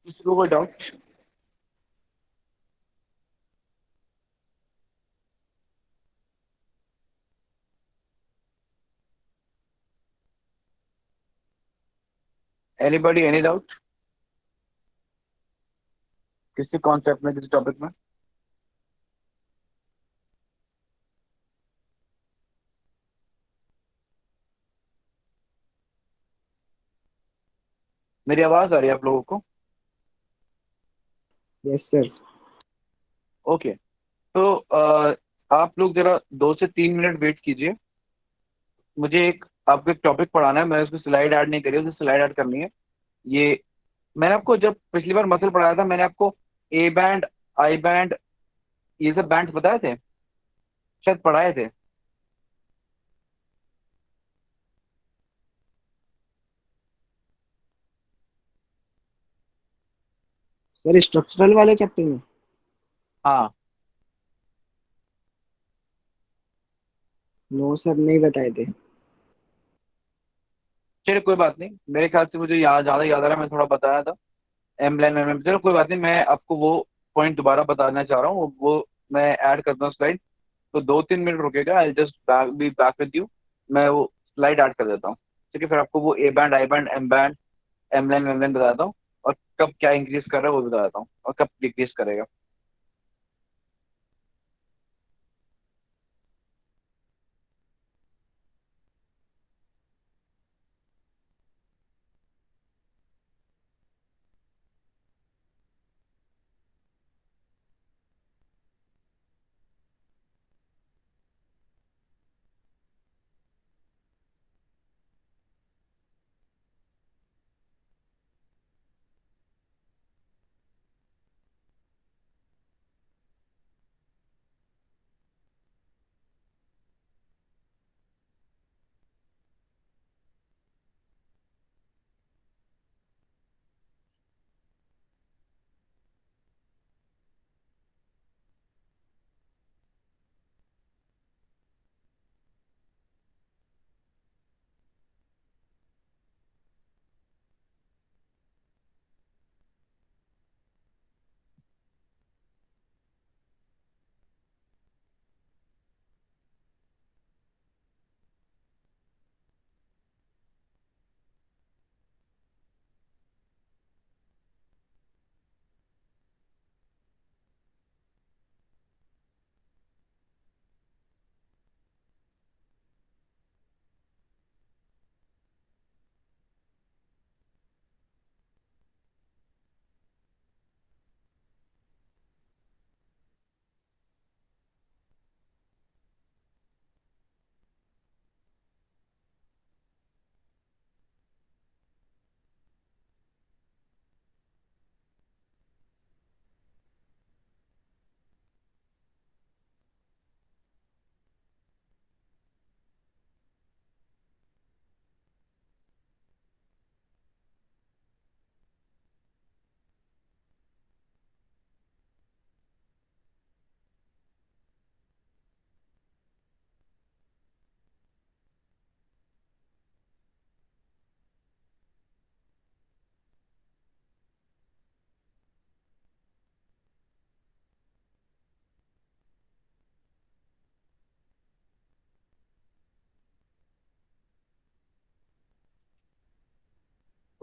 किसी को कोई डाउट? एनीबॉडी, एनी डाउट किसी कॉन्सेप्ट में, किसी टॉपिक में? मेरी आवाज आ रही है आप लोगों को? Yes sir. ओके। तो आप लोग जरा 2 से 3 मिनट वेट कीजिए। मुझे एक आपको एक टॉपिक पढ़ाना है, मैंने उसको स्लाइड ऐड नहीं करी, उसे स्लाइड ऐड करनी है। ये मैंने आपको जब पिछली बार मसल पढ़ाया था, मैंने आपको ए बैंड, आई बैंड, ये सब बैंड्स बताए थे, शायद पढ़ाए थे। सर स्ट्रक्चरल वाले चैप्टर में? हाँ। नो सर, नहीं बताए थे। चलिए कोई बात नहीं, मेरे ख्याल से मुझे याद ज़्यादा याद आ रहा है, मैं थोड़ा बताया था एम लाइन। चलो कोई बात नहीं, मैं आपको वो पॉइंट दोबारा बताना चाह रहा हूँ, वो मैं ऐड करता हूँ स्लाइड। तो 2-3 मिनट रुकेगा, I just be back with you. मैं वो स्लाइड ऐड कर देता हूँ, ठीक है? फिर आपको वो A band, I band, M band, M line, वेम लाइन बताता हूँ, और कब क्या इंक्रीज कर रहा है वो भी बताता हूँ, और कब डिक्रीज करेगा।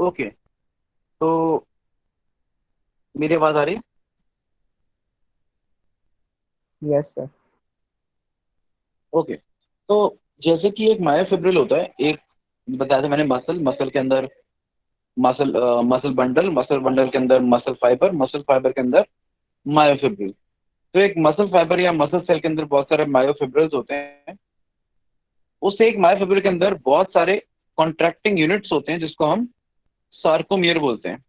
ओके, तो मेरी आवाज आ रही है? Yes sir. ओके, तो जैसे कि एक मायोफिब्रिल होता है, एक बताया था मैंने, मसल, मसल के अंदर मसल, मसल बंडल के अंदर मसल फाइबर के अंदर मायोफिब्रिल। तो एक मसल फाइबर या मसल सेल के अंदर बहुत सारे मायोफिब्रिल्स होते हैं। उस एक मायोफिब्रिल के अंदर बहुत सारे कॉन्ट्रैक्टिंग यूनिट्स होते हैं जिसको हम सार्कोमियर बोलते हैं।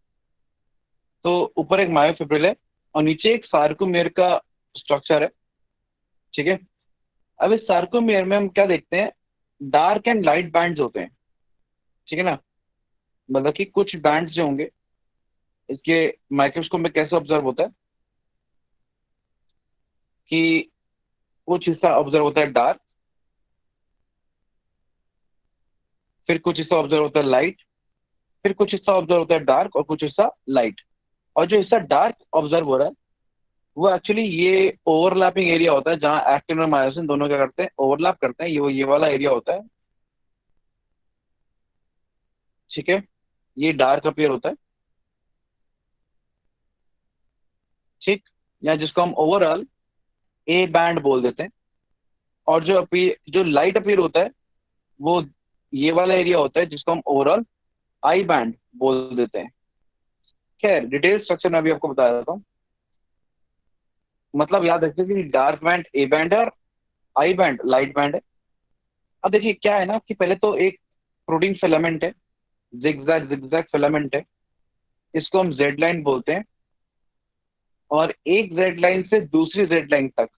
तो ऊपर एक मायोफिब्रिल है और नीचे एक सार्कोमियर का स्ट्रक्चर है। ठीक है, अब इस सार्कोमियर में हम क्या देखते हैं, डार्क एंड लाइट बैंड्स होते हैं। ठीक है ना, मतलब कि कुछ बैंड्स जो होंगे इसके माइक्रोस्कोप में कैसे ऑब्जर्व होता है कि कुछ हिस्सा ऑब्जर्व होता है डार्क, फिर कुछ हिस्सा ऑब्जर्व होता है लाइट, फिर कुछ हिस्सा ऑब्जर्व होता है डार्क और कुछ हिस्सा लाइट। और जो हिस्सा डार्क ऑब्जर्व हो रहा है वो एक्चुअली ये ओवरलैपिंग एरिया होता है जहां एक्टिन और मायोसिन दोनों क्या करते हैं, ओवरलैप करते हैं। ये वाला एरिया होता है। ठीक है, ये डार्क अपीयर होता है। ठीक, या जिसको हम ओवरऑल ए बैंड बोल देते हैं। और जो लाइट अपीयर होता है वो ये वाला एरिया होता है जिसको हम ओवरऑल आई बैंड बोल देते हैं। खैर, डिटेल स्ट्रक्चर में अभी आपको बता देता हूँ। मतलब याद रखिए कि डार्क बैंड ए बैंड है और आई बैंड लाइट बैंड है। अब देखिए क्या है ना कि पहले तो एक प्रोटीन फिलामेंट है, जिगजैग जिगजैग फिलामेंट है, इसको हम जेड लाइन बोलते हैं। और एक जेड लाइन से दूसरी जेड लाइन तक,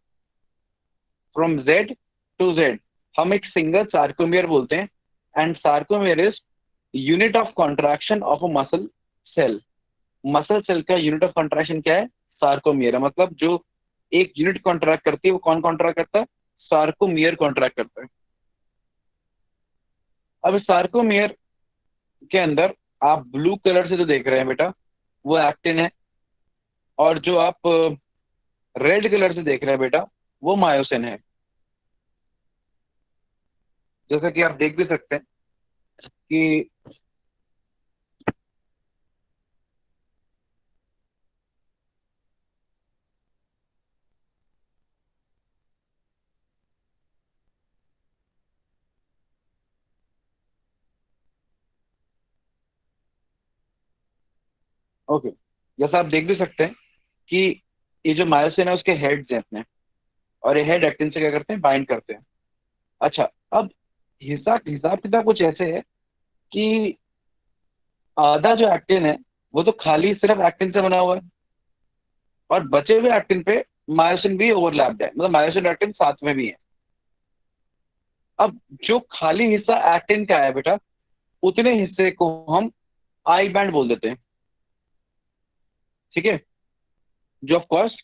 फ्रॉम जेड टू जेड, हम एक सिंगल सार्कोमियर बोलते हैं। And sarcomere is unit of contraction of a muscle cell. Muscle cell का यूनिट ऑफ कॉन्ट्रैक्शन क्या है? सार्कोमियर है। मतलब जो एक यूनिट कॉन्ट्रैक्ट करती है वो कौन कॉन्ट्रैक्ट करता है? सार्कोमियर कॉन्ट्रैक्ट करता है। अब इस सार्कोमियर के अंदर आप ब्लू कलर से जो देख रहे हैं बेटा वो एक्टिन है, और जो आप रेड कलर से देख रहे हैं बेटा वो मायोसिन है। जैसा कि आप देख भी सकते हैं कि ओके, जैसा आप देख भी सकते हैं कि ये जो मायोसिन है उसके हेड्स हैं अपने, और ये हेड एक्टिन से क्या करते हैं? बाइंड करते हैं। अच्छा, अब हिसाब हिसाब किताब कुछ ऐसे है कि आधा जो एक्टिन है वो तो खाली सिर्फ एक्टिन से बना हुआ है, और बचे हुए एक्टिन पे मायोसिन भी ओवरलैप्ड है, मतलब मायोसिन और एक्टिन साथ में भी है। अब जो खाली हिस्सा एक्टिन का है बेटा उतने हिस्से को हम आई बैंड बोल देते हैं। ठीक है, जो ऑफ कोर्स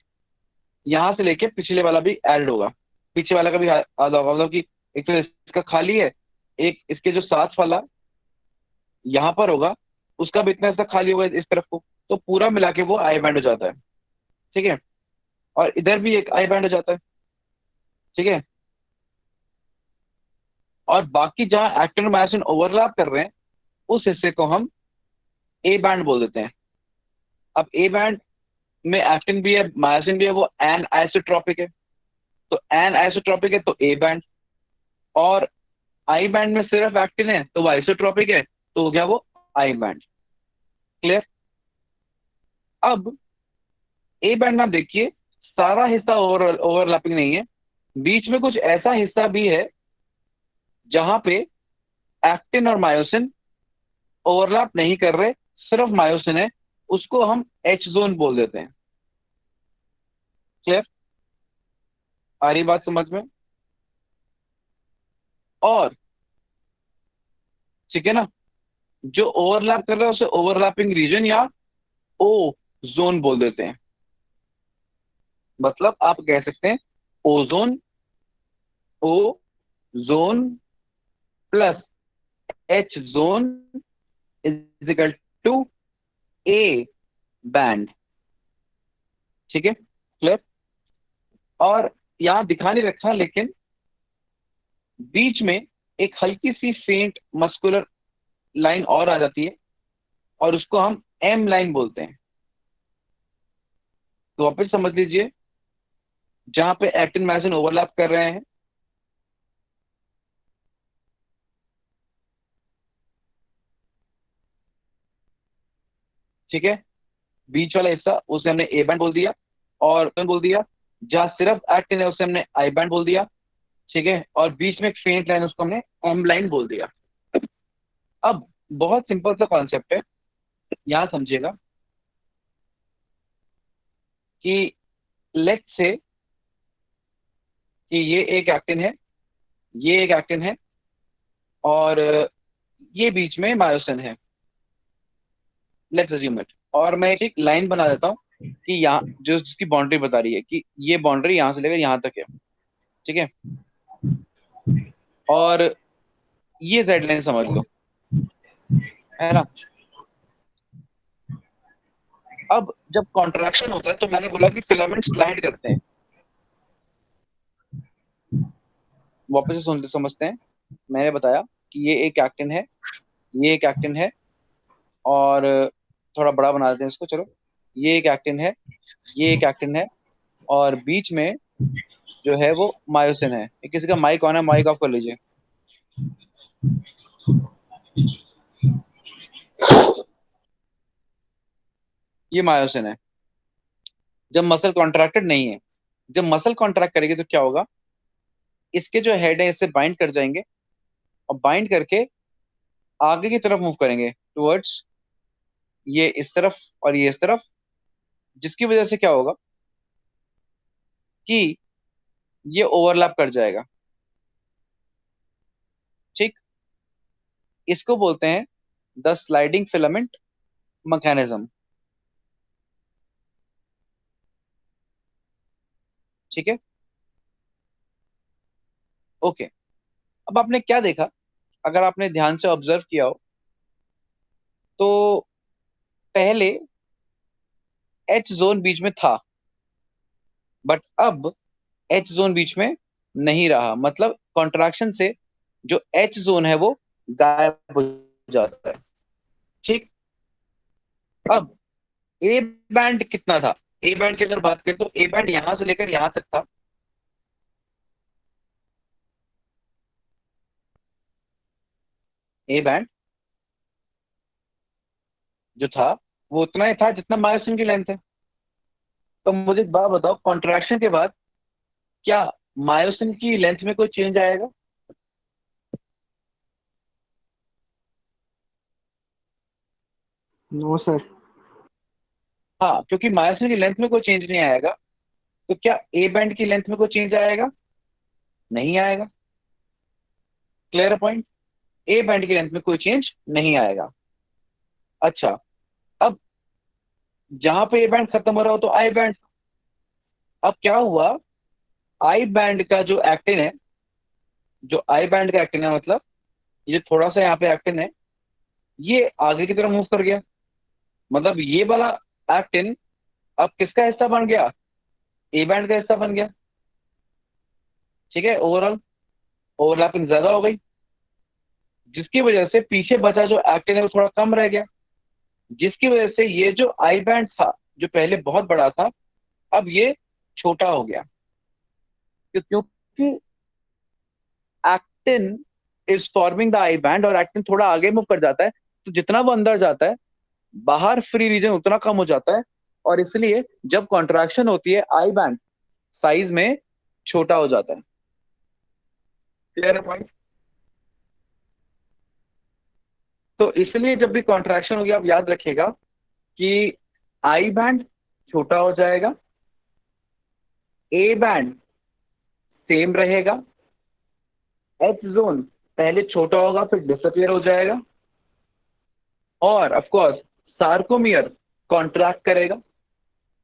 यहां से लेके पिछले वाला भी ऐड होगा, पीछे वाला का भी आधा होगा। मतलब कि एक तो इसका खाली है, एक इसके जो साथ वाला यहाँ पर होगा उसका भी इतना हिस्सा खाली होगा इस तरफ को, तो पूरा मिला के वो आई बैंड हो जाता है। ठीक है, और इधर भी एक आई बैंड हो जाता है। ठीक है, और बाकी जहां एक्टिन और मायोसिन ओवरलैप कर रहे हैं उस हिस्से को हम ए बैंड बोल देते हैं। अब ए बैंड में एक्टिन भी है मायोसिन भी है, वो एन आइसोट्रॉपिक है। तो एन आइसोट्रॉपिक है तो ए बैंड, और आई बैंड में सिर्फ एक्टिन है तो वो आइसोट्रॉपिक है, तो हो गया वो आई बैंड। क्लियर? अब ए बैंड में आप देखिए सारा हिस्सा ओवरलैपिंग नहीं है, बीच में कुछ ऐसा हिस्सा भी है जहां पे एक्टिन और मायोसिन ओवरलैप नहीं कर रहे, सिर्फ मायोसिन है, उसको हम एच जोन बोल देते हैं। क्लियर? आ रही बात समझ में? और ठीक है ना, जो ओवरलैप कर रहा है उसे ओवरलैपिंग रीजन या ओ जोन बोल देते हैं। मतलब आप कह सकते हैं ozone, O zone plus H zone is equal to A band. ठीक है, क्लियर? और यहां दिखा नहीं रखा लेकिन बीच में एक हल्की सी फेंट मस्कुलर लाइन और आ जाती है, और उसको हम एम लाइन बोलते हैं। तो वापस समझ लीजिए, जहां पे एक्टिन मायोसिन ओवरलैप कर रहे हैं, ठीक है, बीच वाला हिस्सा उसे हमने ए बैंड बोल दिया, और बोल दिया जहां सिर्फ एक्टिन है उसे हमने आई बैंड बोल दिया, ठीक है, और बीच में एक फेंट लाइन उसको हमने एम लाइन बोल दिया। अब बहुत सिंपल सा कॉन्सेप्ट है, यहां समझिएगा कि लेट से कि ये एक एक्टिन है, ये एक एक्टिन है, और ये बीच में मायोसिन है, लेट्स अज्यूम इट। और मैं एक लाइन बना देता हूँ कि यहाँ जो जिसकी बाउंड्री बता रही है कि ये बाउंड्री यहाँ से लेकर यहाँ तक है, ठीक है, और ये जेड लाइन समझ लो, है ना। अब जब कॉन्ट्रैक्शन होता है तो मैंने बोला कि फिलामेंट स्लाइड करते हैं। वापस से सुन समझते हैं। मैंने बताया कि ये एक एक्टिन है, ये एक एक्टिन है, और थोड़ा बड़ा बना देते हैं इसको, चलो, ये एक एक्टिन है, ये एक एक्टिन है, और बीच में जो है वो मायोसिन है। ये किसी का माइक ऑन है, माइक ऑफ कर लीजिए। ये मायोसिन है जब मसल कॉन्ट्रैक्टेड नहीं है। जब मसल कॉन्ट्रैक्ट करेगी तो क्या होगा, इसके जो हेड है इससे बाइंड कर जाएंगे, और बाइंड करके आगे की तरफ मूव करेंगे टुवर्ड्स, ये इस तरफ और ये इस तरफ, जिसकी वजह से क्या होगा कि ये ओवरलैप कर जाएगा, ठीक। इसको बोलते हैं द स्लाइडिंग फिलामेंट मैकेनिज्म, ठीक है, ओके। अब आपने क्या देखा, अगर आपने ध्यान से ऑब्जर्व किया हो तो पहले एच जोन बीच में था, बट अब एच जोन बीच में नहीं रहा। मतलब कॉन्ट्रैक्शन से जो एच जोन है वो गायब हो जाता है, ठीक। अब ए बैंड कितना था, ए बैंड की अगर बात करें तो ए बैंड यहां से लेकर यहां तक था, ए बैंड जो था वो उतना ही था जितना मायोसिन की लेंथ है। तो मुझे एक बात बताओ, कॉन्ट्रैक्शन के बाद क्या मायोसिन की लेंथ में कोई चेंज आएगा? No sir. हाँ, क्योंकि मायोसिन की लेंथ में कोई चेंज नहीं आएगा, तो क्या ए बैंड की लेंथ में कोई चेंज आएगा? नहीं आएगा। क्लियर पॉइंट, ए बैंड की लेंथ में कोई चेंज नहीं आएगा। अच्छा, अब जहां पे ए बैंड खत्म हो रहा हो तो आई बैंड, अब क्या हुआ, आई बैंड का जो एक्टिन है, जो आई बैंड का एक्टिन है, मतलब ये थोड़ा सा यहाँ पे एक्टिन है, ये आगे की तरफ मूव कर गया। मतलब ये वाला एक्टिन अब किसका हिस्सा बन गया? ए बैंड का हिस्सा बन गया, ठीक है। ओवरऑल ओवरलैपिंग ज्यादा हो गई, जिसकी वजह से पीछे बचा जो एक्टिन है वो थोड़ा कम रह गया, जिसकी वजह से ये जो आई बैंड था जो पहले बहुत बड़ा था, अब ये छोटा हो गया। क्योंकि actin is forming the I band, और एक्टिन थोड़ा आगे मूव कर जाता है, तो जितना वो अंदर जाता है बाहर फ्री रीजन उतना कम हो जाता है, और इसलिए जब कॉन्ट्रैक्शन होती है आई बैंड साइज में छोटा हो जाता है। क्लियर है पॉइंट? तो इसलिए जब भी कॉन्ट्रैक्शन होगी आप याद रखिएगा कि आई बैंड छोटा हो जाएगा, ए बैंड सेम रहेगा, एच जोन पहले छोटा होगा फिर डिसअपियर हो जाएगा, और ऑफ कोर्स सार्कोमियर कॉन्ट्रैक्ट करेगा,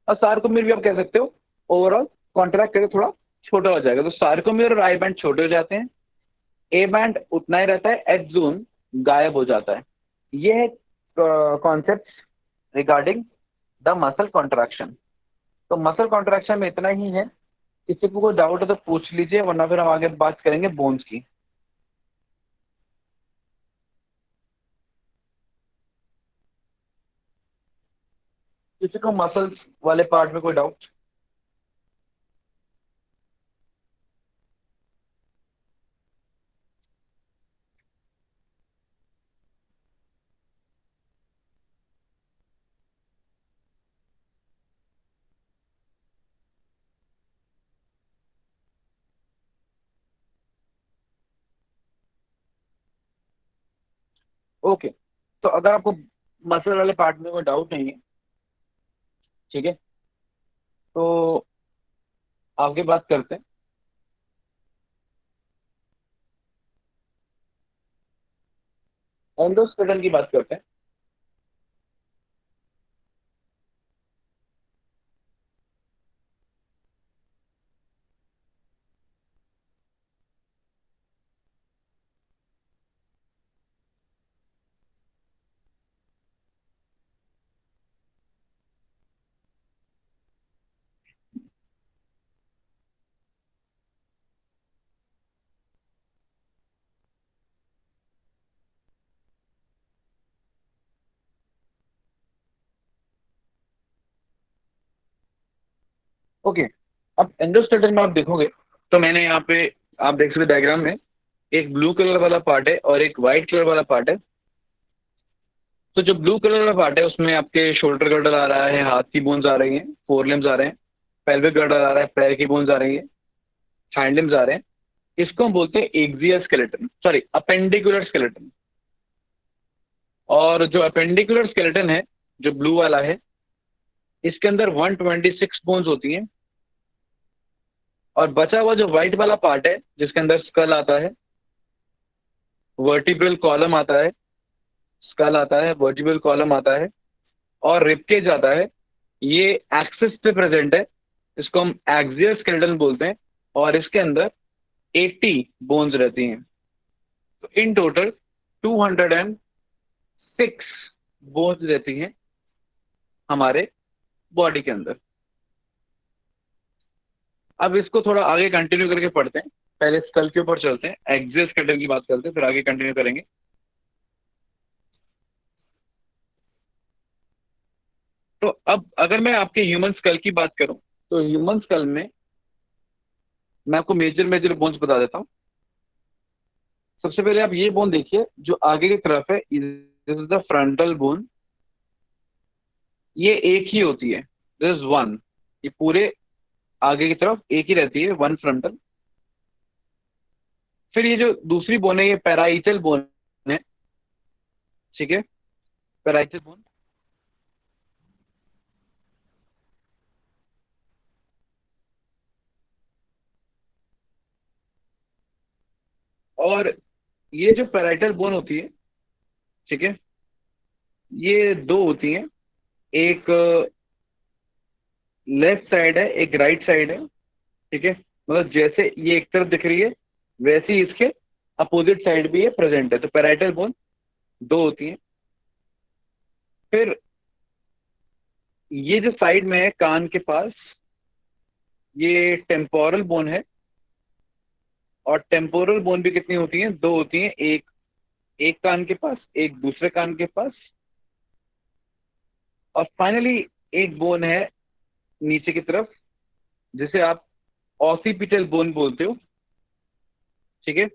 और सार्कोमियर भी आप कह सकते हो ओवरऑल कॉन्ट्रैक्ट करके थोड़ा छोटा हो जाएगा। तो सार्कोमियर और आई बैंड छोटे हो जाते हैं, ए बैंड उतना ही रहता है, एच जोन गायब हो जाता है। ये है concept regarding the muscle contraction. तो मसल कॉन्ट्रैक्शन में इतना ही है। किसी को कोई डाउट है तो पूछ लीजिए, वरना फिर हम आगे बात करेंगे बोन्स की। किसी को मसल्स वाले पार्ट में कोई डाउट? ओके, तो अगर आपको मसल वाले पार्ट में कोई डाउट नहीं है, ठीक है, तो आगे बात करते हैं। एंडोस्केलेटन की बात करते हैं। ओके, अब एंडोस्केलेटन में आप देखोगे तो मैंने यहाँ पे, आप देख सकते डायग्राम में, एक ब्लू कलर वाला पार्ट है और एक वाइट कलर वाला पार्ट है। तो जो ब्लू कलर वाला पार्ट है उसमें आपके शोल्डर गर्डल आ रहा है, हाथ की बोन्स आ रही हैं, फोर लिम्स आ रहे हैं, पेल्विक गर्डल आ रहा है, पैर की बोन्स आ रही है, हाइंड लिम्स आ रहे हैं। इसको हम बोलते हैं axial skeleton, sorry appendicular skeleton. और जो अपेंडिकुलर स्केलेटन है, जो ब्लू वाला है, इसके अंदर 126 बोन्स होती हैं। और बचा हुआ जो व्हाइट वाला पार्ट है, जिसके अंदर स्कल आता है, वर्टिब्रल कॉलम आता है, स्कल आता है, वर्टिब्रल कॉलम आता है और रिबकेज आता है, ये एक्सिस पे प्रेजेंट है। इसको हम एक्सियल स्केलेटन बोलते हैं। और इसके अंदर 80 बोन्स रहती हैं। तो इन टोटल 206 बोन्स रहती हैं हमारे बॉडी के अंदर। अब इसको थोड़ा आगे कंटिन्यू करके पढ़ते हैं। पहले स्कल के ऊपर चलते हैं, एक्सियल स्केलेटन की बात करते हैं, फिर आगे कंटिन्यू करेंगे। तो अब अगर मैं आपके ह्यूमन स्कल की बात करूं, तो ह्यूमन स्कल में मैं आपको मेजर मेजर बोन्स बता देता हूं। सबसे पहले आप ये बोन देखिए जो आगे की तरफ है, this is the frontal bone. ये एक ही होती है, दिस इज वन। ये पूरे आगे की तरफ एक ही रहती है, वन फ्रंटल। फिर ये जो दूसरी बोन है, ये पैराइटल बोन है, ठीक है, पैराइटल बोन। और ये जो पैराइटल बोन होती है, ठीक है, ये दो होती हैं। एक लेफ्ट साइड है, एक राइट साइड है, ठीक है। मतलब जैसे ये एक तरफ दिख रही है, वैसे ही इसके अपोजिट साइड भी ये प्रेजेंट है। तो पैराइटल बोन दो होती हैं। फिर ये जो साइड में है कान के पास, ये टेम्पोरल बोन है। और टेम्पोरल बोन भी कितनी होती हैं? दो होती हैं, एक एक कान के पास, एक दूसरे कान के पास। और फाइनली एक बोन है नीचे की तरफ, जिसे आप ऑसिपिटल बोन बोलते हो, ठीक है।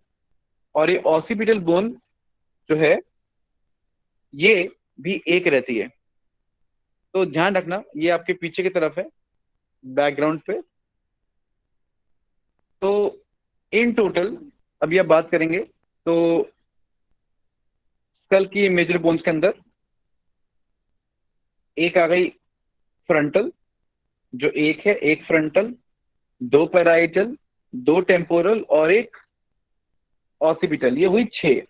और ये ऑसिपिटल बोन जो है, ये भी एक रहती है। तो ध्यान रखना, ये आपके पीछे की तरफ है, बैकग्राउंड पे। तो इन टोटल अभी आप बात करेंगे तो स्कल की मेजर बोन्स के अंदर एक आ गई फ्रंटल, जो एक है, एक फ्रंटल, दो पैराइटल, दो टेम्पोरल और एक ऑसिपिटल, ये हुई 6।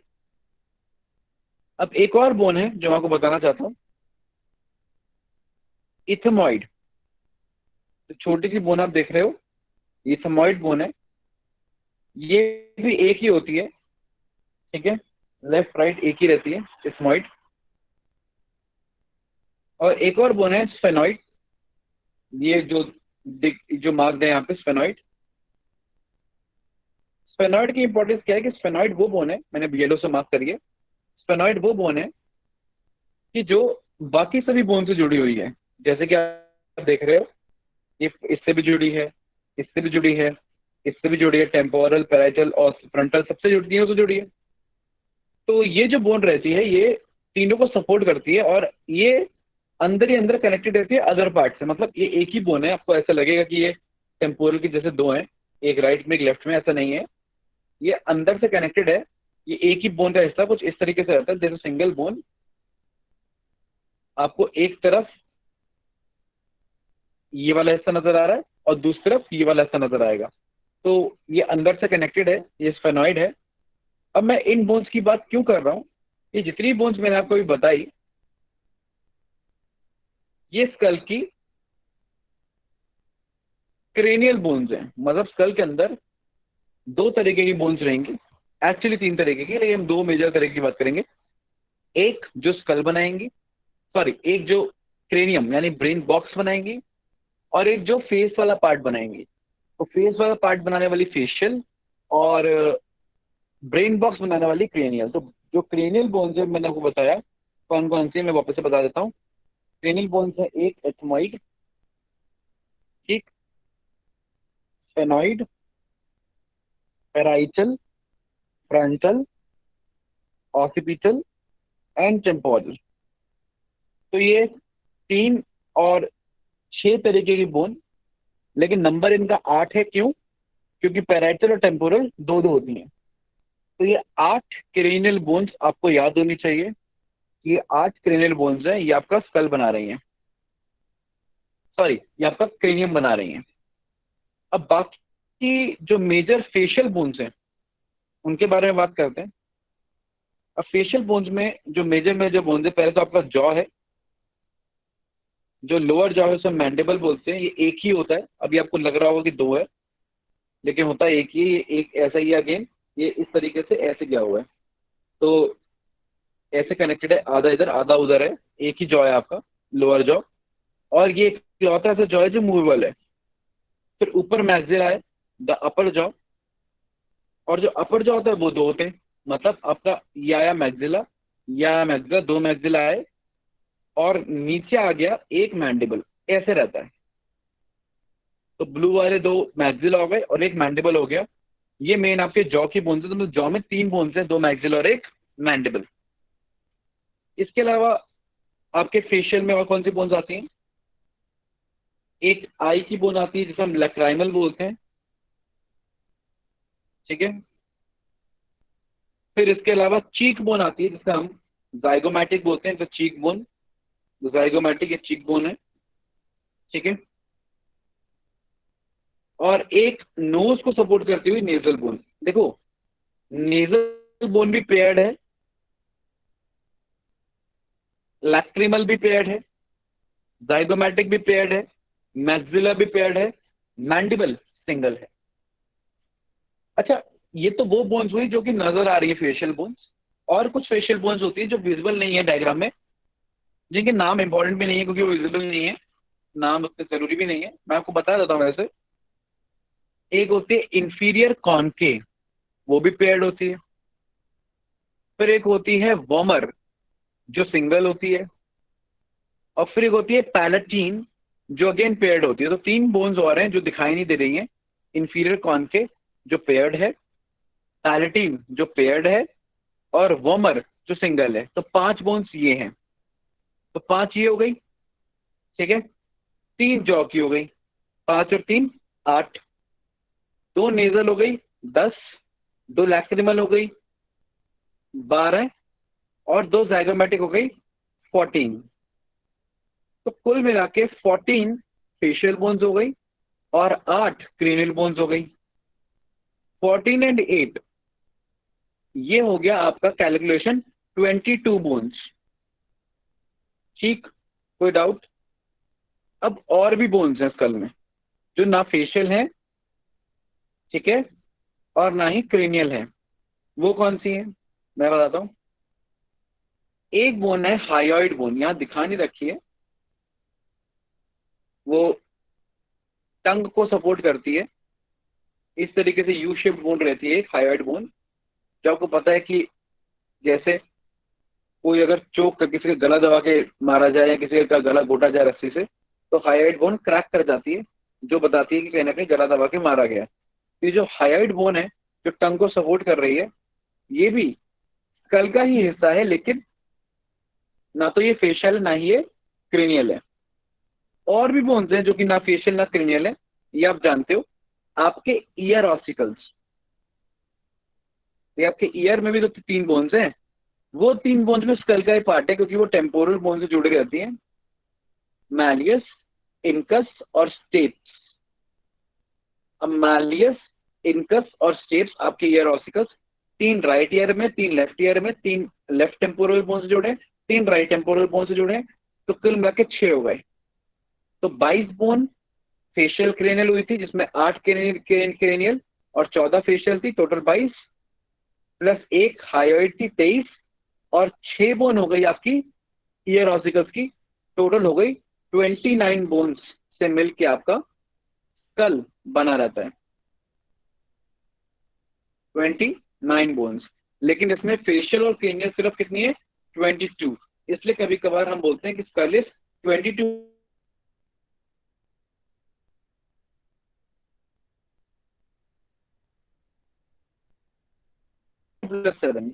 अब एक और बोन है जो मैं आपको बताना चाहता हूं, इथमॉइड। तो छोटी सी बोन आप देख रहे हो, इथमॉइड बोन है। ये भी एक ही होती है, ठीक है, लेफ्ट राइट एक ही रहती है, इथमॉइड। और एक और बोन है स्फेनॉइड। ये जो मार्क्ड है यहाँ पे, स्फेनॉइड। स्फेनॉइड की इंपॉर्टेंस क्या है कि स्फेनॉइड वो बोन है, मैंने येलो से मार्क करिए, स्फेनॉइड वो बोन है कि जो बाकी सभी बोन से जुड़ी हुई है। जैसे कि आप देख रहे हो, ये इससे भी जुड़ी है, इससे भी जुड़ी है, इससे भी जुड़ी है, टेम्पोरल, पैराइटल और फ्रंटल सबसे जुड़ती है, तो जुड़ी है। तो ये जो बोन रहती है ये तीनों को सपोर्ट करती है, और ये अंदर ही अंदर कनेक्टेड रहती है अदर पार्ट से। मतलब ये एक ही बोन है, आपको ऐसा लगेगा कि ये टेम्पोरल की जैसे दो हैं, एक राइट में एक लेफ्ट में, ऐसा नहीं है। ये अंदर से कनेक्टेड है, ये एक ही बोन का हिस्सा कुछ इस तरीके से रहता है, जैसे सिंगल बोन आपको एक तरफ ये वाला हिस्सा नजर आ रहा है और दूसरी तरफ ये वाला हिस्सा नजर आएगा। तो ये अंदर से कनेक्टेड है, ये स्फेनॉइड है। अब मैं इन बोन्स की बात क्यों कर रहा हूं, ये जितनी बोन्स मैंने आपको अभी बताई, ये स्कल की क्रेनियल बोन्स हैं। मतलब स्कल के अंदर दो तरीके की बोन्स रहेंगी, एक्चुअली तीन तरीके की, लेकिन हम दो मेजर तरीके की बात करेंगे। एक जो स्कल बनाएंगी, सॉरी, एक जो क्रेनियम यानी ब्रेन बॉक्स बनाएंगी, और एक जो फेस वाला पार्ट बनाएंगी। तो फेस वाला पार्ट बनाने वाली फेशियल, और ब्रेन बॉक्स बनाने वाली क्रेनियल। तो जो क्रेनियल बोन्स है मैंने आपको बताया कौन कौन सी है, मैं वापस से बता देता हूँ। क्रेनियल बोन्स है एक एथमॉइड, ठीक, sphenoid, parietal, frontal, occipital and temporal. तो ये तीन और छह तरीके की बोन, लेकिन नंबर इनका 8 है। क्यों? क्योंकि पैराइटल और टेम्पोरल दो दो होती हैं। तो ये 8 क्रेनियल बोन्स आपको याद होनी चाहिए। ये 8 क्रेनियल बोन्स हैं, ये आपका स्कल बना रही हैं, सॉरी ये आपका क्रेनियम बना रही हैं। अब बाकी जो मेजर फेशियल बोन्स हैं उनके बारे में बात करते हैं। अब फेशियल बोन्स में जो मेजर मेजर बोन्स है, पहले तो आपका जॉ है, जो लोअर जॉ है उसे मैंडिबल बोलते हैं। ये एक ही होता है, अभी आपको लग रहा होगा कि दो है, लेकिन होता है एक ही। ये एक ऐसा ही है, अगेन ये इस तरीके से ऐसे गया हुआ है, तो ऐसे कनेक्टेड है, आधा इधर आधा उधर है, एक ही जॉ है आपका लोअर जॉ। और ये इकलौता ऐसा जॉ है जो मूवेबल है। फिर ऊपर मैक्सिला है, द अपर जॉ, और जो अपर जॉ होता है वो दो होते हैं। मतलब आपका ये आया मैक्सिला, या आया मैक्सिला, दो मैक्सिला आए, और नीचे आ गया एक मैंडिबल, ऐसे रहता है। तो ब्लू वाले दो मैक्सिला हो गए और एक मैंडिबल हो गया। ये मेन आपके जॉ की बोन्स है। तो जॉ में 3 बोन्स है, दो मैक्सिल और एक मैंडिबल। इसके अलावा आपके फेशियल में और कौन सी बोन्स आती हैं? एक आई की बोन आती है जिसे हम लैक्राइमल बोलते हैं, ठीक है। फिर इसके अलावा चीक बोन आती है जिसे हम जाइगोमैटिक बोलते हैं। तो चीक बोन, जाइगोमैटिक, ये चीक बोन है, ठीक है। और एक नोज को सपोर्ट करती हुई नेजल बोन। देखो, नेजल बोन भी पेयर्ड है, लैक्रिमल भी पेयर्ड है, जाइगोमैटिक भी पेयर्ड है, मैक्सिलर भी पेयर्ड है, मैंडिबल सिंगल है। अच्छा, ये तो वो बोन्स हुई जो कि नजर आ रही है, फेशियल बोन्स। और कुछ फेशियल बोन्स होती है जो विजिबल नहीं है डायग्राम में, जिनके नाम इंपॉर्टेंट भी नहीं है क्योंकि वो विजिबल नहीं है, नाम उतने जरूरी भी नहीं है, मैं आपको बता देता हूँ वैसे। एक होती है इंफीरियर कॉनकेव, वो भी पेयर्ड होती है। फिर एक होती है वॉमर, जो सिंगल होती है। और फिर एक होती है पैलेटीन, जो अगेन पेयर्ड होती है। तो 3 बोन्स और हैं जो दिखाई नहीं दे रही हैं। इंफीरियर कॉनकेव जो पेयर्ड है, पैलेटीन जो पेयर्ड है, और वॉमर जो सिंगल है। तो 5 बोन्स ये हैं। तो 5 ये हो गई, ठीक है। 3 जॉ की हो गई, 5 और 3 8। 2 नेजल हो गई 10, 2 लैक्रिमल हो गई 12, और 2 जाइगोमैटिक हो गई 14। तो कुल मिला के 14 फेशियल बोन्स हो गई और 8 क्रेनियल बोन्स हो गई। 14 एंड 8, ये हो गया आपका कैलकुलेशन 22 बोन्स, ठीक। कोई डाउट? अब और भी बोन्स हैं स्कल में जो ना फेशियल हैं, ठीक है, और ना ही क्रेनियल है। वो कौन सी है मैं बताता हूँ। एक बोन है हायोइड बोन, यहाँ दिखा नहीं रखी है, वो टंग को सपोर्ट करती है। इस तरीके से यू शेप्ड बोन रहती है एक हायोइड बोन, जो आपको पता है कि जैसे कोई अगर चोक कर किसी का गला दबा के मारा जाए या किसी का गला घोटा जाए रस्सी से, तो हाइड बोन क्रैक कर जाती है, जो बताती है कि कहीं ना कहीं गला दबा के मारा गया। तो ये जो हाइड बोन है जो टंग को सपोर्ट कर रही है, ये भी स्कल का ही हिस्सा है, लेकिन ना तो ये फेशियल ना ही ये क्रेनियल है। और भी बोन्स हैं जो कि ना फेशियल ना क्रेनियल है, ये आप जानते हो। आपके ईयर ऑसिकल्स, ये आपके ईयर में भी तो 3 बोन्स हैं, वो 3 बोन्स में स्कल का ही पार्ट है, क्योंकि वो टेम्पोरल बोन से जुड़ी रहती हैं, मैलियस, इनकस और स्टेप्स। अब मैलियस, इनकस और स्टेप्स आपके ईयर ऑसिकल्स, 3 राइट ईयर में, 3 लेफ्ट ईयर में, 3 लेफ्ट टेम्पोरल बोन से जुड़े, 3 राइट टेम्पोरल बोन से जुड़े, तो कुल मिला के 6 हो गए। तो 22 बोन फेशियल क्रेनियल हुई थी, जिसमें 8 क्रेनियल और 14 फेशियल थी, टोटल 22, प्लस 1 हायोइड थी 23, और 6 बोन हो गई आपकी ईयर ऑसिकल्स की, टोटल हो गई 29 बोन्स से मिलके आपका स्कल बना रहता है, 29 बोन्स। लेकिन इसमें फेशियल और क्रेनियल सिर्फ कितनी है, 22। इसलिए कभी कभार हम बोलते हैं कि स्कल इज 22 प्लस 7।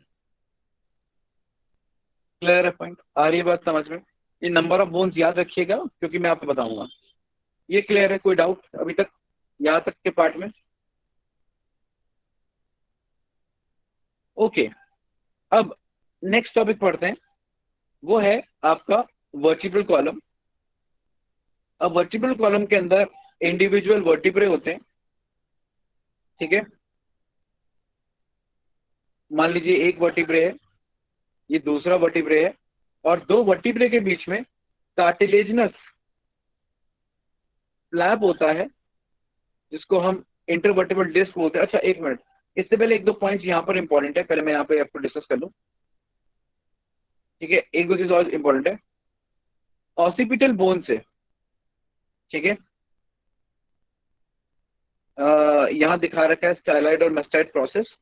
क्लियर है पॉइंट? आ रही है बात समझ में? ये नंबर ऑफ बोन्स याद रखिएगा, क्योंकि मैं आपको बताऊंगा। ये क्लियर है? कोई डाउट अभी तक यहाँ तक के पार्ट में? ओके, अब नेक्स्ट टॉपिक पढ़ते हैं, वो है आपका वर्टिब्रल कॉलम। अब वर्टिब्रल कॉलम के अंदर इंडिविजुअल वर्टिब्रे होते हैं, ठीक है। मान लीजिए एक वर्टिब्रे है, ये दूसरा वर्टिब्रे है, और 2 वर्टिब्रे के बीच में कार्टिलेजिनस फ्लैप होता है, जिसको हम इंटरवर्टिब्रल डिस्क बोलते हैं। अच्छा एक मिनट, इससे पहले 1-2 पॉइंट्स यहाँ पर इंपॉर्टेंट है, पहले मैं यहाँ पे आपको डिस्कस कर लूँ, ठीक है। 1-2 चीज और इंपॉर्टेंट है, ऑसिपिटल बोन से, ठीक है, यहाँ दिखा रखा है स्टाइलाइड और मेस्टाइड प्रोसेस।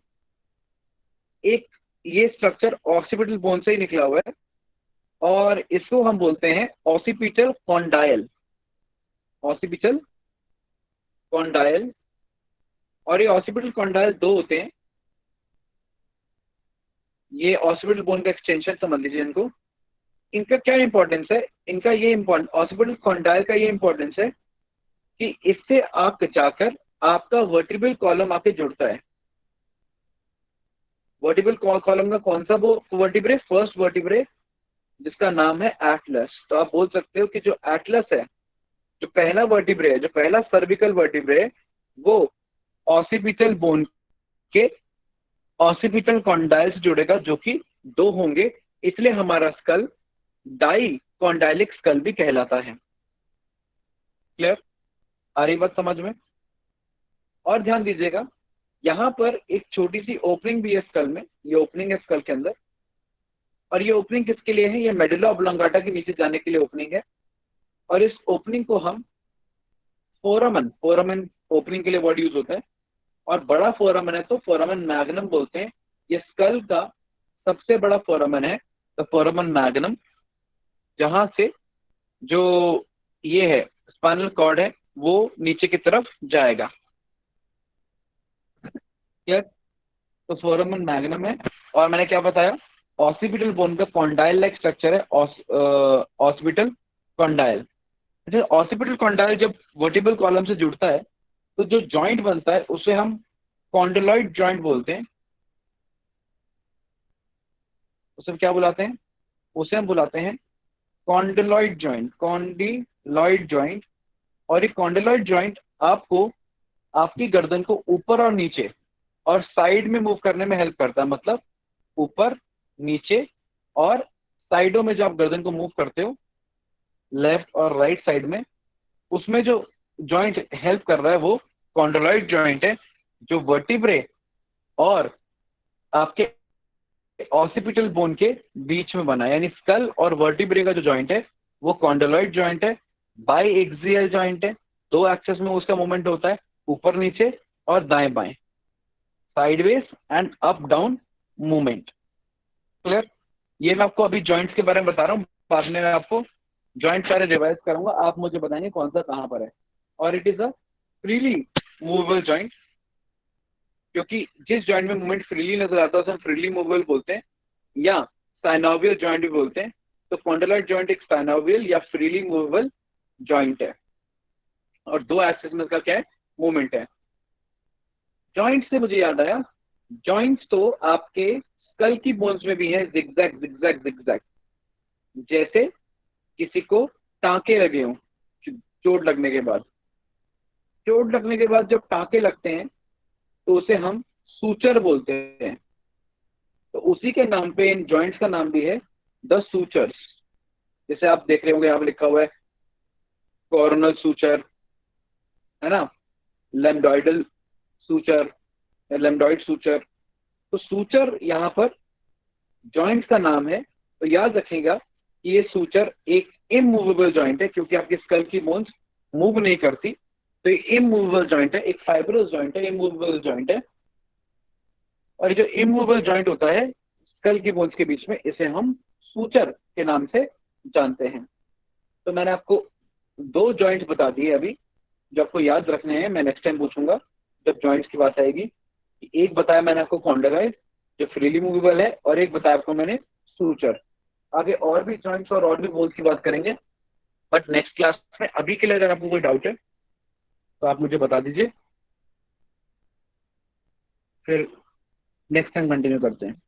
एक ये स्ट्रक्चर ऑसिपिटल बोन से ही निकला हुआ है, और इसको हम बोलते हैं ऑसिपिटल कॉन्डाइल, ऑसिपिटल कॉन्डाइल। और ये ऑसिपिटल कॉन्डाइल 2 होते हैं, ये ऑसिपिटल बोन का एक्सटेंशन समझ लीजिए इनको। इनका क्या इंपॉर्टेंस है, इनका ये इंपॉर्टेंट, ऑसिपिटल कॉन्डाइल का ये इंपॉर्टेंस है कि इससे आगे जाकर आपका वर्टिब्रल कॉलम आके जुड़ता है। वर्टिब्रल कॉलम का कौन सा वो वर्टिब्रे, फर्स्ट वर्टिब्रे, जिसका नाम है एटलस। तो आप बोल सकते हो कि जो एटलस है, जो पहला वर्टिब्रे है, जो पहला सर्विकल वर्टिब्रे है, वो ऑसिपिटल बोन के ऑसिपिटल कॉन्डाइल से जुड़ेगा, जो कि 2 होंगे, इसलिए हमारा स्कल डाई कॉन्डाइलिक स्कल भी कहलाता है। क्लियर? आ रही बात समझ में? और ध्यान दीजिएगा, यहाँ पर एक छोटी सी ओपनिंग भी है स्कल में, ये ओपनिंग है स्कल के अंदर, और ये ओपनिंग किसके लिए है, ये मेडुला ऑब्लोंगाटा के नीचे जाने के लिए ओपनिंग है। और इस ओपनिंग को हम फोरामन, फोरामन ओपनिंग के लिए वर्ड यूज होता है, और बड़ा फोरामन है तो फोरामन मैग्नम बोलते हैं। ये स्कल का सबसे बड़ा फोरामन है, तो फोरामन मैग्नम, जहां से जो ये है स्पाइनल कॉर्ड है वो नीचे की तरफ जाएगा। क्लियर? तो फोरामन मैग्नम है, और मैंने क्या बताया, ऑसिपिटल बोन का कॉन्डाइल लाइक स्ट्रक्चर है, ऑसिपिटल कॉन्डाइल। ऑसिपिटल कॉन्डाइल जब वर्टिब्रल कॉलम से जुड़ता है, तो जो जॉइंट बनता है उसे हम कॉन्डोलॉइड जॉइंट बोलते हैं। उसे क्या बुलाते हैं? उसे हम बुलाते हैं कॉन्डोलॉइड जॉइंट, कॉन्डिलॉइड जॉइंट। और ये कॉन्डोलॉइड जॉइंट आपको आपकी गर्दन को ऊपर और नीचे और साइड में मूव करने में हेल्प करता है। मतलब ऊपर, नीचे और साइडों में जब आप गर्दन को मूव करते हो, लेफ्ट और राइट साइड में, उसमें जो जॉइंट हेल्प कर रहा है वो कॉन्डोलॉइड जॉइंट है, जो वर्टिब्रे और आपके ऑसिपिटल बोन के बीच में बना है। यानी स्कल और वर्टिब्रे का जो जॉइंट है वो कॉन्डोलॉइड जॉइंट है, बाई एक्सियल जॉइंट है, 2 एक्सेस में उसका मूवमेंट होता है, ऊपर नीचे और दाएं बाएं, sideways and up down movement. Clear? ये मैं आपको अभी जॉइंट्स के बारे में बता रहा हूँ, बाद में मैं आपको जॉइंट सारे रिवाइज करूंगा, आप मुझे बताएंगे कौन सा कहाँ पर है। और it is a freely movable joint, क्योंकि जिस जॉइंट में मूवमेंट फ्रीली नजर आता है उसे हम फ्रीली मूवेबल बोलते हैं, या साइनोवियल जॉइंट भी बोलते हैं। तो स्पॉन्डिलोइड जॉइंट एक साइनोवियल या फ्रीली मूवेबल जॉइंट है, और दो एक्सिस में इसका क्या है, मूवमेंट है। जॉइंट से मुझे याद आया, जॉइंट्स तो आपके स्कल की बोन्स में भी है, जिगजैग जिगजैग जिगजैग। जैसे किसी को टांके लगे हों, चोट लगने के बाद, चोट लगने के बाद जब टांके लगते हैं तो उसे हम सूचर बोलते हैं। तो उसी के नाम पे इन जॉइंट्स का नाम भी है द सूचर्स। जैसे आप देख रहे होंगे, यहाँ पे लिखा हुआ है कोरोनल सूचर, है ना, लेमडॉइडल सूचर या लेमडॉइड सूचर। तो सूचर यहाँ पर जॉइंट्स का नाम है। तो याद रखिएगा कि ये सूचर एक इमूवेबल जॉइंट है, क्योंकि आपकी स्कल की बोन्स मूव नहीं करती, तो ये इमूवेबल जॉइंट है, एक फाइब्रस जॉइंट है, इमूवेबल जॉइंट है। और ये जो इमूवेबल जॉइंट होता है स्कल की बोन्स के बीच में, इसे हम सूचर के नाम से जानते हैं। तो मैंने आपको दो जॉइंट बता दिए अभी, जो आपको याद रखने हैं। मैं नेक्स्ट टाइम पूछूंगा जब जॉइंट्स की बात आएगी, कि एक बताया मैंने आपको कॉन्डरॉइड जो फ्रीली मूवेबल है, और एक बताया आपको मैंने सूचर। आगे और भी जॉइंट्स और भी बोन्स की बात करेंगे, बट नेक्स्ट क्लास में। अभी के लिए अगर आपको कोई डाउट है तो आप मुझे बता दीजिए, फिर नेक्स्ट टाइम कंटिन्यू करते हैं।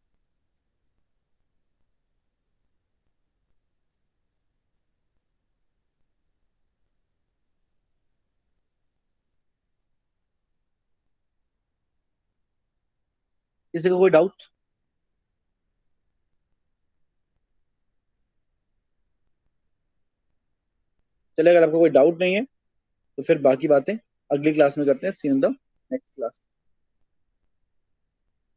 किसी का कोई डाउट? चलिए, अगर आपको कोई डाउट नहीं है तो फिर बाकी बातें अगली क्लास में करते हैं। सी इन द नेक्स्ट क्लास।